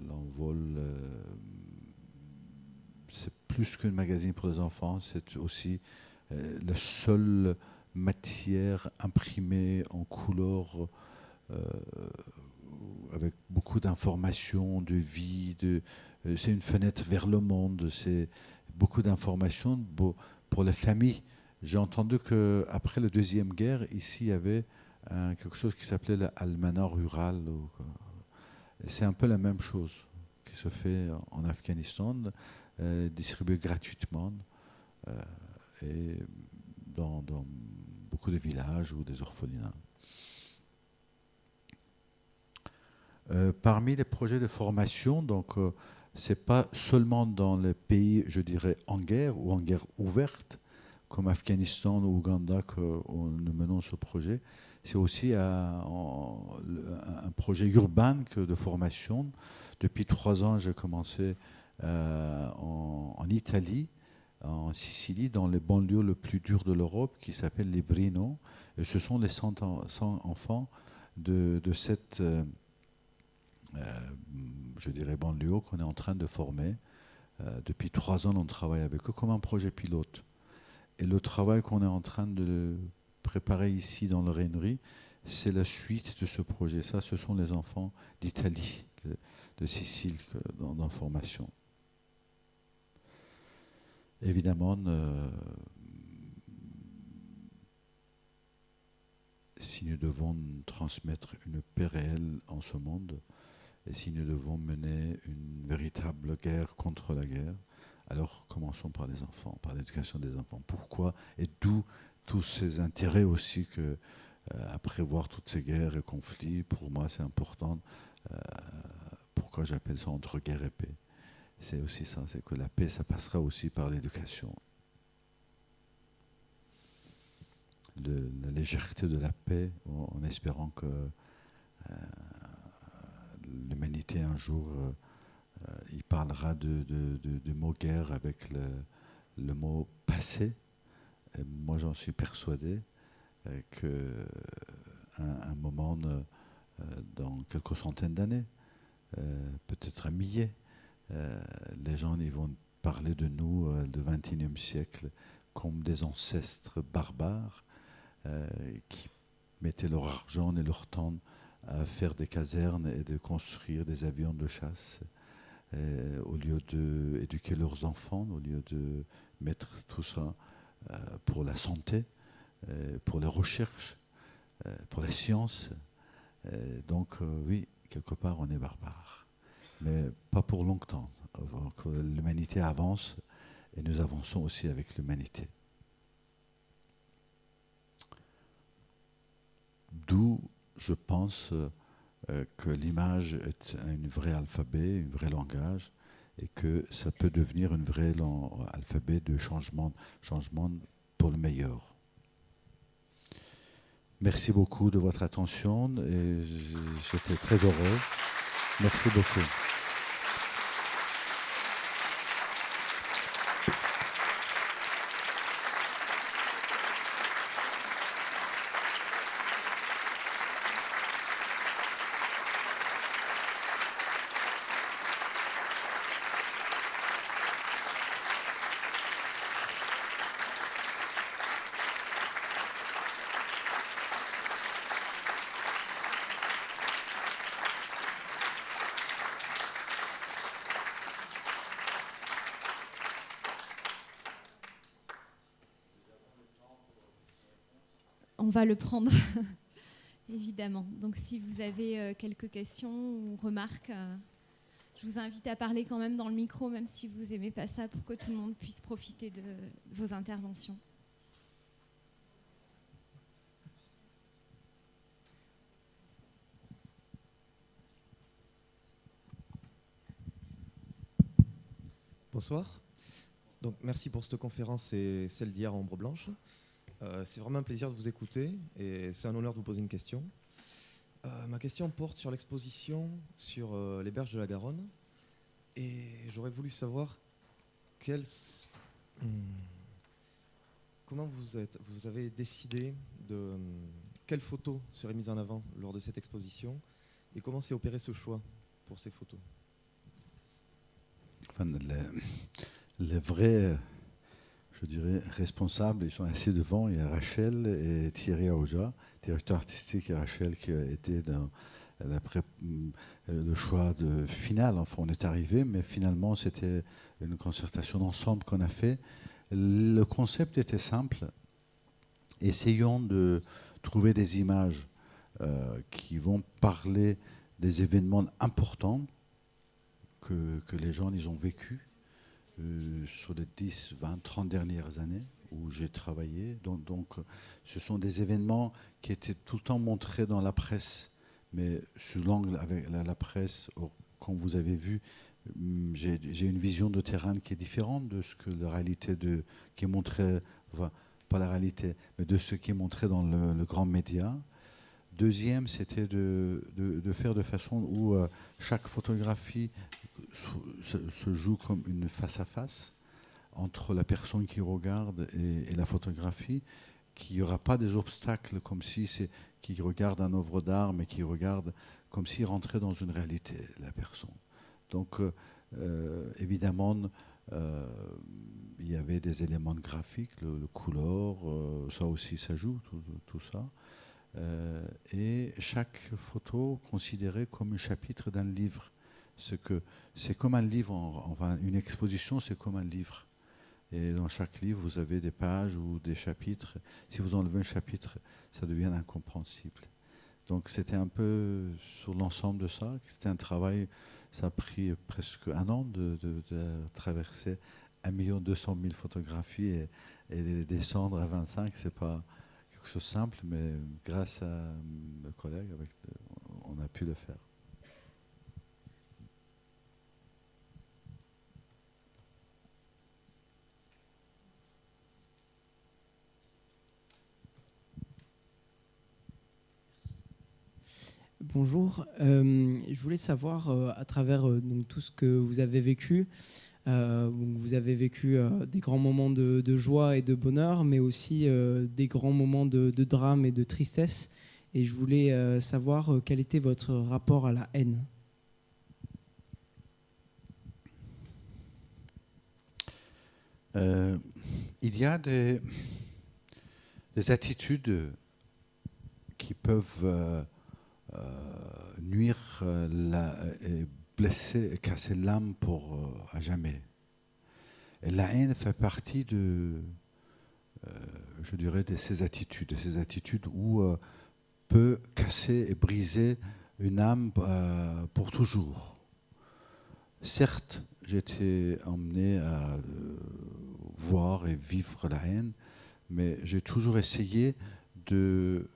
L'Envol, c'est plus qu'un magazine pour les enfants, c'est aussi la seule matière imprimée en couleur avec beaucoup d'informations, de vie. C'est une fenêtre vers le monde, c'est beaucoup d'informations pour les familles. J'ai entendu qu'après la Deuxième Guerre, ici, il y avait quelque chose qui s'appelait l'almanach rural. C'est un peu la même chose qui se fait en Afghanistan, distribué gratuitement et dans beaucoup de villages ou des orphelinats. Parmi les projets de formation, donc, c'est pas seulement dans les pays, je dirais, en guerre ou en guerre ouverte, comme Afghanistan ou Ouganda que nous menons ce projet, c'est aussi un projet urbain de formation. Depuis 3 ans, j'ai commencé en Italie, en Sicile, dans les banlieues les plus dures de l'Europe, qui s'appellent les Brino. Et ce sont les 100 enfants de cette, je dirais, banlieue qu'on est en train de former. Depuis 3 ans, on travaille avec eux comme un projet pilote. Et le travail qu'on est en train de préparer ici dans le Rainerie, c'est la suite de ce projet. Ça, ce sont les enfants d'Italie, de Sicile, dans formation. Évidemment, si nous devons transmettre une paix réelle en ce monde, et si nous devons mener une véritable guerre contre la guerre, Alors commençons par les enfants, par l'éducation des enfants. Pourquoi et d'où tous ces intérêts aussi que, après voir toutes ces guerres et conflits, pour moi c'est important. Pourquoi j'appelle ça entre guerre et paix? C'est aussi ça, c'est que la paix, ça passera aussi par l'éducation. La légèreté de la paix, en espérant que l'humanité un jour, il parlera de mot guerre avec le mot passé. Et moi, j'en suis persuadé qu'à un moment, dans quelques centaines d'années, peut-être un millier, les gens ils vont parler de nous du XXIe siècle comme des ancêtres barbares qui mettaient leur argent et leur temps à faire des casernes et de construire des avions de chasse au lieu d'éduquer leurs enfants, au lieu de mettre tout ça pour la santé, pour les recherches, pour la science. Donc oui, quelque part on est barbare, mais pas pour longtemps. Que l'humanité avance et nous avançons aussi avec l'humanité. D'où je pense que l'image est un vrai alphabet, un vrai langage, et que ça peut devenir un vrai alphabet de changement pour le meilleur. Merci beaucoup de votre attention et j'étais très heureux. Merci beaucoup. On va le prendre, évidemment. Donc si vous avez quelques questions ou remarques, je vous invite à parler quand même dans le micro, même si vous n'aimez pas ça, pour que tout le monde puisse profiter de vos interventions. Bonsoir. Donc, merci pour cette conférence et celle d'hier à Ombre Blanche. C'est vraiment un plaisir de vous écouter et c'est un honneur de vous poser une question. Ma question porte sur l'exposition sur les berges de la Garonne et j'aurais voulu savoir comment vous avez décidé de quelles photos seraient mises en avant lors de cette exposition et comment s'est opéré ce choix pour ces photos. Enfin, les vrais, je dirais, responsables, ils sont assis devant. Il y a Rachel et Thierry Aouja, directeur artistique, et Rachel qui a été dans le choix final. Enfin, on est arrivé, mais finalement, c'était une concertation d'ensemble qu'on a fait. Le concept était simple. Essayons de trouver des images qui vont parler des événements importants que les gens ils ont vécu sur les 10, 20, 30 dernières années où j'ai travaillé. Donc, ce sont des événements qui étaient tout le temps montrés dans la presse, mais sous l'angle avec la presse, comme vous avez vu, j'ai une vision de terrain qui est différente de ce que la réalité qui est montrée, enfin, pas la réalité, mais de ce qui est montré dans le grand média. Deuxième, c'était de faire de façon où chaque photographie se joue comme une face-à-face entre la personne qui regarde et la photographie, qu'il n'y aura pas des obstacles comme si c'est qui regarde une œuvre d'art, mais qui regarde comme s'il rentrait dans une réalité, la personne. Donc, évidemment, il y avait des éléments graphiques, le couleur, ça aussi, ça joue, tout ça. Et chaque photo considérée comme un chapitre d'un livre. C'est comme un livre, enfin une exposition, c'est comme un livre. Et dans chaque livre, vous avez des pages ou des chapitres. Si vous enlevez un chapitre, ça devient incompréhensible. Donc c'était un peu sur l'ensemble de ça. C'était un travail, ça a pris presque un an de traverser 1 200 000 photographies et les descendre à 25, c'est pas quelque chose de simple, mais grâce à mes collègues, on a pu le faire. Bonjour, je voulais savoir à travers donc, tout ce que vous avez vécu, vous avez vécu des grands moments de joie et de bonheur, mais aussi des grands moments de drame et de tristesse. Et je voulais savoir quel était votre rapport à la haine. Il y a des attitudes qui peuvent nuire et blesser et casser l'âme à jamais. Et la haine fait partie je dirais, de ces attitudes où peut casser et briser une âme pour toujours. Certes, j'ai été emmené à voir et vivre la haine, mais j'ai toujours essayé de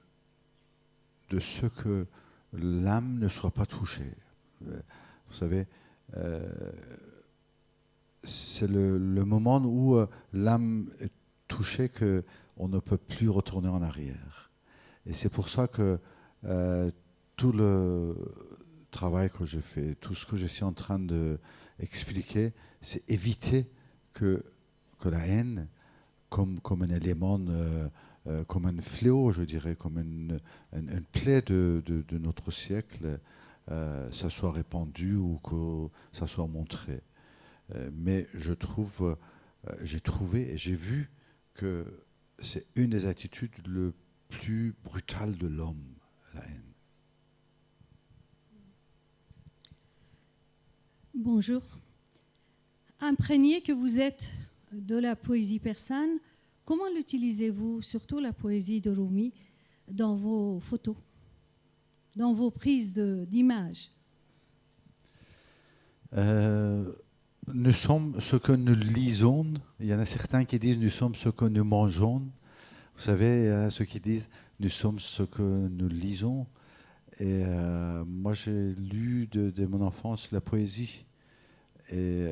ce que l'âme ne soit pas touchée. Vous savez, c'est le moment où l'âme est touchée qu'on ne peut plus retourner en arrière. Et c'est pour ça que tout le travail que je fais, tout ce que je suis en train d'expliquer, c'est éviter que la haine, comme un élément, comme un fléau, je dirais, comme une plaie de notre siècle, ça soit répandu ou que ça soit montré. Mais j'ai trouvé et j'ai vu que c'est une des attitudes les plus brutales de l'homme, la haine. Bonjour. Imprégné que vous êtes de la poésie persane, comment l'utilisez-vous, surtout la poésie de Rumi, dans vos photos, dans vos prises d'images? Nous sommes ce que nous lisons. Il y en a certains qui disent nous sommes ce que nous mangeons. Vous savez, il y a ceux qui disent nous sommes ce que nous lisons. Et moi, j'ai lu de mon enfance la poésie. Et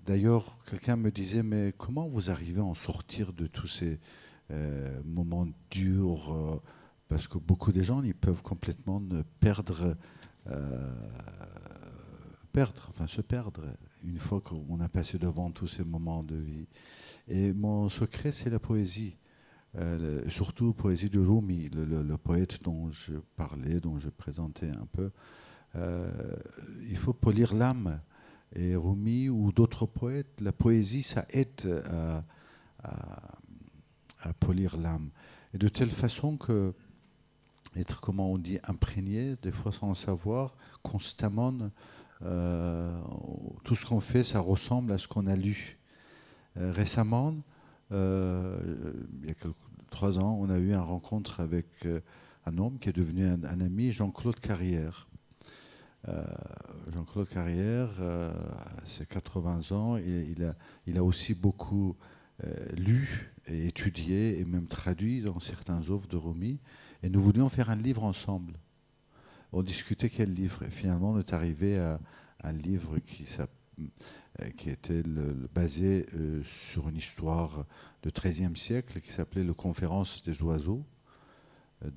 d'ailleurs, quelqu'un me disait, mais comment vous arrivez à en sortir de tous ces moments durs parce que beaucoup de gens, ils peuvent complètement se perdre une fois qu'on a passé devant tous ces moments de vie. Et mon secret, c'est la poésie. Surtout poésie de Rumi, le poète dont je parlais, dont je présentais un peu. Il faut polir l'âme. Et Rumi ou d'autres poètes, la poésie, ça aide à polir l'âme. Et de telle façon que être, comment on dit, imprégné, des fois sans le savoir, constamment, tout ce qu'on fait, ça ressemble à ce qu'on a lu. Récemment, il y a 3 ans, on a eu une rencontre avec un homme qui est devenu un ami, Jean-Claude Carrière. Jean-Claude Carrière, c'est 80 ans, et il a aussi beaucoup lu et étudié et même traduit dans certaines œuvres de Rumi. Et nous voulions faire un livre ensemble. On discutait quel livre. Et finalement, on est arrivé à un livre qui était basé sur une histoire du XIIIe siècle qui s'appelait Le Conférence des oiseaux,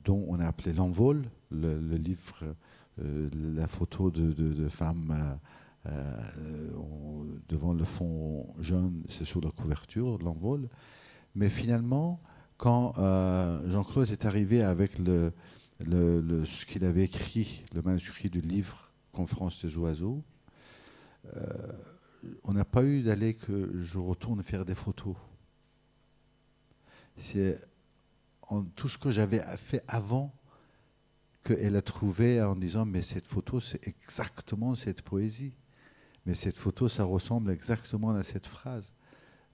dont on a appelé L'Envol, le livre. La photo de femmes devant le fond jaune, c'est sur la couverture, L'Envol. Mais finalement, quand Jean-Claude est arrivé avec ce qu'il avait écrit, le manuscrit du livre Conférence des oiseaux, on n'a pas eu d'aller que je retourne faire des photos. C'est tout ce que j'avais fait avant qu'elle a trouvé en disant mais cette photo c'est exactement cette poésie, mais cette photo ça ressemble exactement à cette phrase.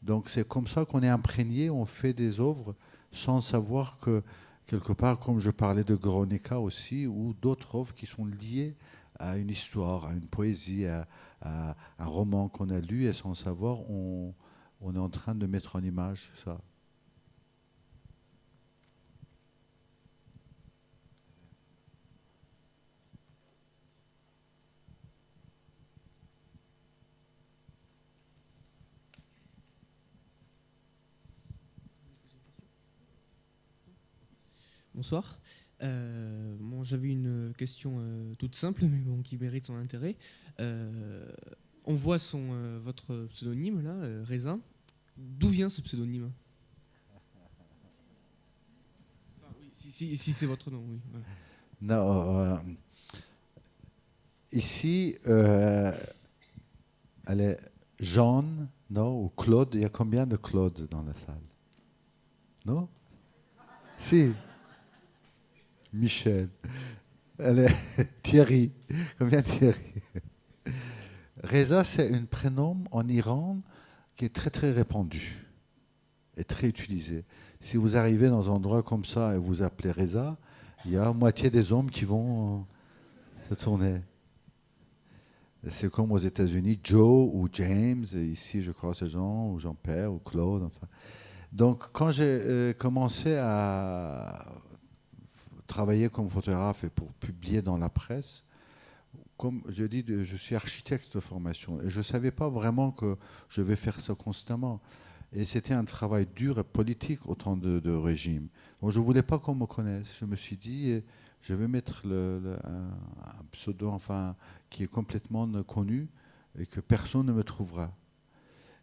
Donc c'est comme ça qu'on est imprégné, on fait des œuvres sans savoir que quelque part, comme je parlais de Guernica aussi, ou d'autres œuvres qui sont liées à une histoire, à une poésie, à à un roman qu'on a lu et sans savoir, on est en train de mettre en image ça. Bonsoir. J'avais une question toute simple, mais bon, qui mérite son intérêt. On voit votre pseudonyme, là, Reza. D'où vient ce pseudonyme? Enfin, oui, si c'est votre nom, oui. Voilà. Non, ici, elle est Jeanne, non, ou Claude. Il y a combien de Claude dans la salle? Non? Si. Michel. Elle est Thierry. Combien Thierry? Reza, c'est un prénom en Iran qui est très très répandu et très utilisé. Si vous arrivez dans un endroit comme ça et vous appelez Reza, il y a moitié des hommes qui vont se tourner. C'est comme aux États-Unis, Joe ou James. Et ici, je crois, c'est Jean ou Jean-Pierre ou Claude. Enfin. Donc, quand j'ai commencé à travailler comme photographe et pour publier dans la presse, comme je dis, je suis architecte de formation et je ne savais pas vraiment que je vais faire ça constamment. Et c'était un travail dur et politique au temps de régime. Donc je ne voulais pas qu'on me connaisse. Je me suis dit, je vais mettre un pseudo enfin, qui est complètement connu et que personne ne me trouvera.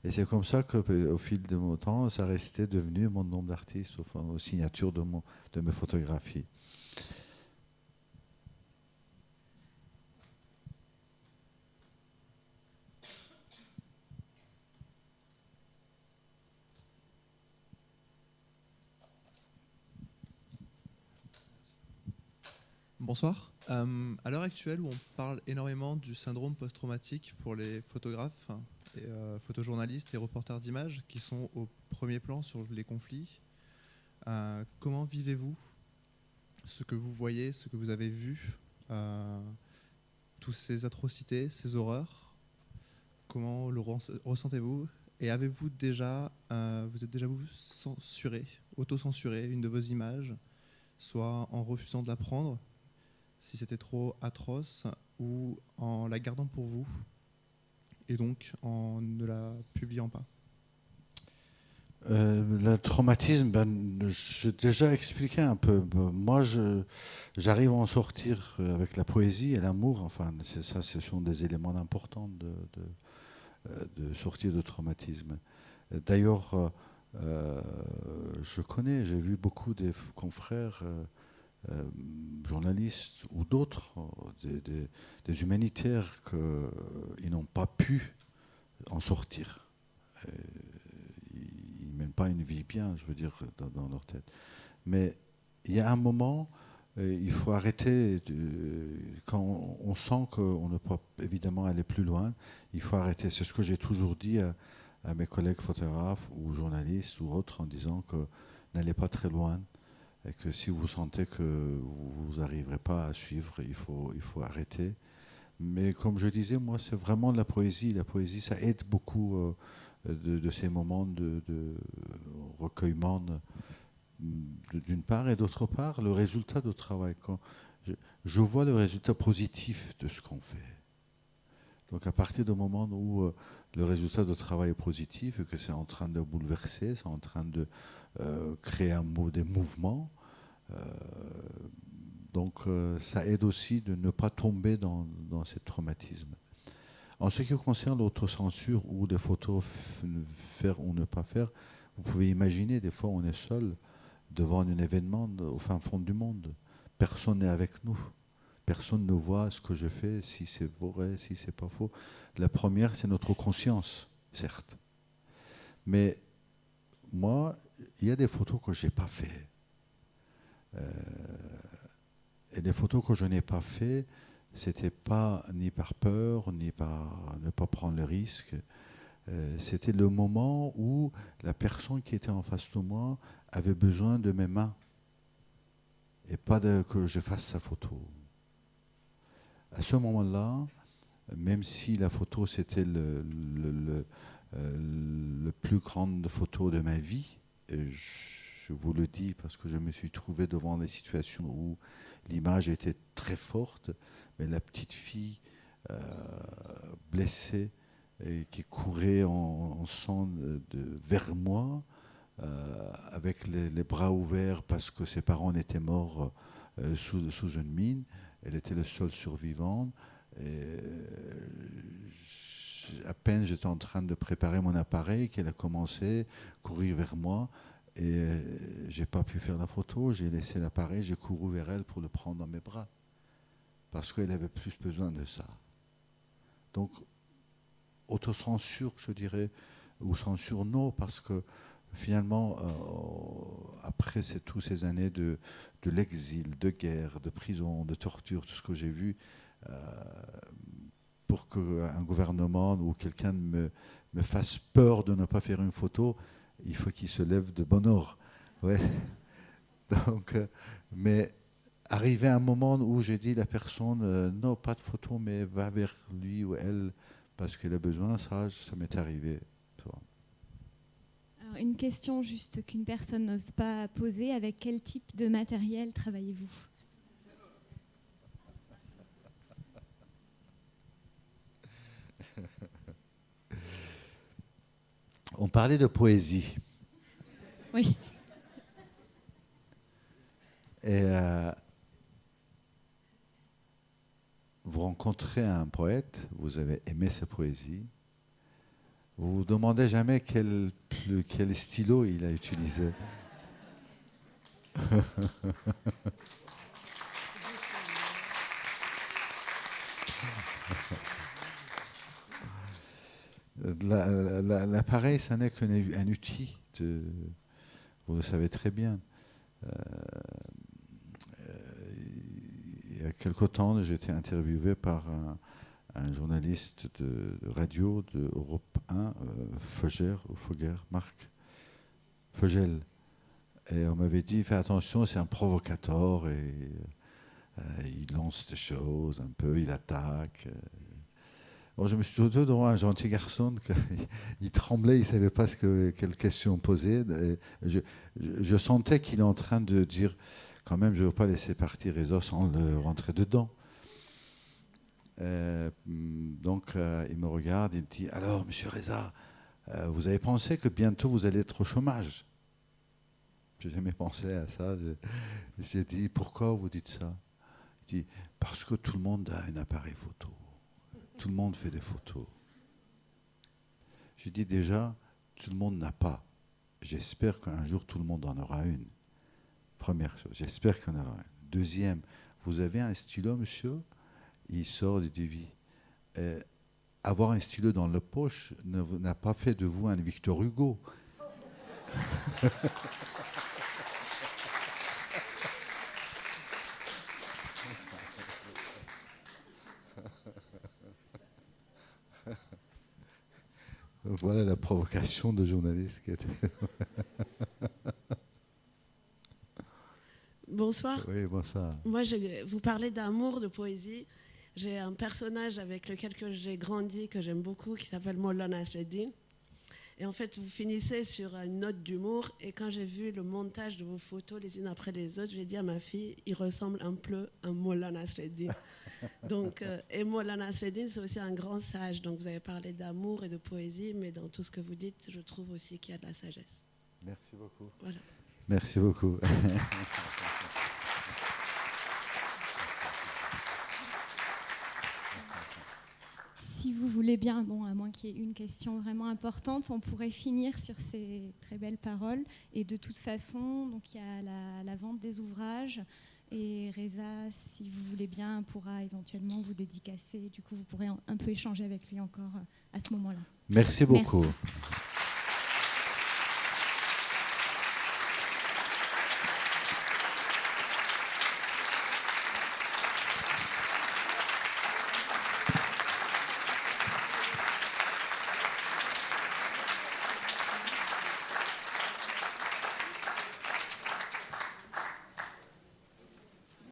Et c'est comme ça qu'au fil de mon temps, ça restait devenu mon nom d'artiste, enfin, aux signatures de mes photographies. Bonsoir. À l'heure actuelle, où on parle énormément du syndrome post-traumatique pour les photographes, et, photojournalistes et reporters d'images qui sont au premier plan sur les conflits, comment vivez-vous ce que vous voyez, ce que vous avez vu, toutes ces atrocités, ces horreurs? Comment le ressentez-vous? Et avez-vous déjà, vous êtes déjà vous censuré, auto-censuré une de vos images, soit en refusant de la prendre si c'était trop atroce, ou en la gardant pour vous, et donc en ne la publiant pas? Le traumatisme, j'ai déjà expliqué un peu. Moi, j'arrive à en sortir avec la poésie et l'amour. Enfin, ça, ce sont des éléments importants de sortir de traumatisme. D'ailleurs, j'ai vu beaucoup de confrères journalistes ou d'autres, des humanitaires qui n'ont pas pu en sortir. Ils ne mènent pas une vie bien, je veux dire, dans leur tête. Mais il y a un moment, il faut arrêter. Quand on sent qu'on ne peut évidemment aller plus loin, il faut arrêter. C'est ce que j'ai toujours dit à mes collègues photographes ou journalistes ou autres en disant que n'allez pas très loin. Et que si vous sentez que vous n'arriverez pas à suivre, il faut arrêter. Mais comme je disais, moi, c'est vraiment de la poésie. La poésie, ça aide beaucoup de ces moments de recueillement, d'une part, et d'autre part, le résultat du travail. Quand je vois le résultat positif de ce qu'on fait. Donc à partir du moment où le résultat du travail est positif et que c'est en train de bouleverser, c'est en train de créer des mouvements. Donc ça aide aussi de ne pas tomber dans ce traumatisme. En ce qui concerne l'autocensure ou des photos faire ou ne pas faire, vous pouvez imaginer, des fois on est seul devant un événement au fin fond du monde. Personne n'est avec nous. Personne ne voit ce que je fais, si c'est vrai, si c'est pas faux. La première, c'est notre conscience, certes. Mais moi, il y a des photos que je n'ai pas faites. Et des photos que je n'ai pas faites, c'était pas ni par peur, ni par ne pas prendre le risque. C'était le moment où la personne qui était en face de moi avait besoin de mes mains et pas que je fasse sa photo. À ce moment-là, même si la photo c'était le plus grande photo de ma vie, et je vous le dis parce que je me suis trouvé devant des situations où l'image était très forte, mais la petite fille blessée et qui courait en sang vers moi, avec les bras ouverts parce que ses parents étaient morts sous une mine. Elle était la seule survivante. Et à peine j'étais en train de préparer mon appareil qu'elle a commencé à courir vers moi. Et j'ai pas pu faire la photo. J'ai laissé l'appareil, j'ai couru vers elle pour le prendre dans mes bras. Parce qu'elle avait plus besoin de ça. Donc, autocensure, je dirais, ou censure, non, parce que finalement, après toutes ces années de l'exil, de guerre, de prison, de torture, tout ce que j'ai vu, pour qu'un gouvernement ou quelqu'un me fasse peur de ne pas faire une photo, il faut qu'il se lève de bonne heure. Ouais. Donc, mais arrivé à un moment où j'ai dit à la personne, non, pas de photo, mais va vers lui ou elle, parce qu'elle a besoin, ça m'est arrivé. Alors, une question juste qu'une personne n'ose pas poser, avec quel type de matériel travaillez-vous ? On parlait de poésie. Oui. Et vous rencontrez un poète, vous avez aimé sa poésie, vous vous demandez jamais quel stylo il a utilisé. L'appareil, ça n'est qu'un outil, vous le savez très bien. Il y a quelque temps, j'ai été interviewé par un journaliste de radio de Europe 1, Marc Fogel. Et on m'avait dit, fais attention, c'est un provocateur, et il lance des choses un peu, il attaque. Bon, je me suis trouvé devant un gentil garçon, il tremblait, il ne savait pas quelle question poser. Je sentais qu'il est en train de dire, quand même, je ne veux pas laisser partir Reza sans le rentrer dedans. Donc, il me regarde, il dit, alors, monsieur Reza, vous avez pensé que bientôt vous allez être au chômage ? Je n'ai jamais pensé à ça. J'ai dit, pourquoi vous dites ça ? Il dit, parce que tout le monde a un appareil photo. Tout le monde fait des photos. J'ai dit déjà, tout le monde n'a pas. J'espère qu'un jour, tout le monde en aura une. Première chose, j'espère qu'il y en aura une. Deuxième, vous avez un stylo, monsieur ? Il sort du devis. Avoir un stylo dans la poche n'a pas fait de vous un Victor Hugo. Voilà la provocation de journaliste qui était. Bonsoir. Oui, bonsoir. Moi, vous parlez d'amour, de poésie. J'ai un personnage avec lequel j'ai grandi, que j'aime beaucoup, qui s'appelle Molla Nasreddin. Et en fait, vous finissez sur une note d'humour. Et quand j'ai vu le montage de vos photos les unes après les autres, j'ai dit à ma fille, il ressemble un peu à Molla Nasreddin. Donc, et Molla Nasreddin, c'est aussi un grand sage. Donc, vous avez parlé d'amour et de poésie, mais dans tout ce que vous dites, je trouve aussi qu'il y a de la sagesse. Merci beaucoup. Voilà. Merci beaucoup. Si vous voulez bien, bon, à moins qu'il y ait une question vraiment importante, on pourrait finir sur ces très belles paroles. Et de toute façon, donc, il y a la vente des ouvrages. Et Reza, si vous voulez bien, pourra éventuellement vous dédicacer. Du coup, vous pourrez un peu échanger avec lui encore à ce moment-là. Merci beaucoup. Merci.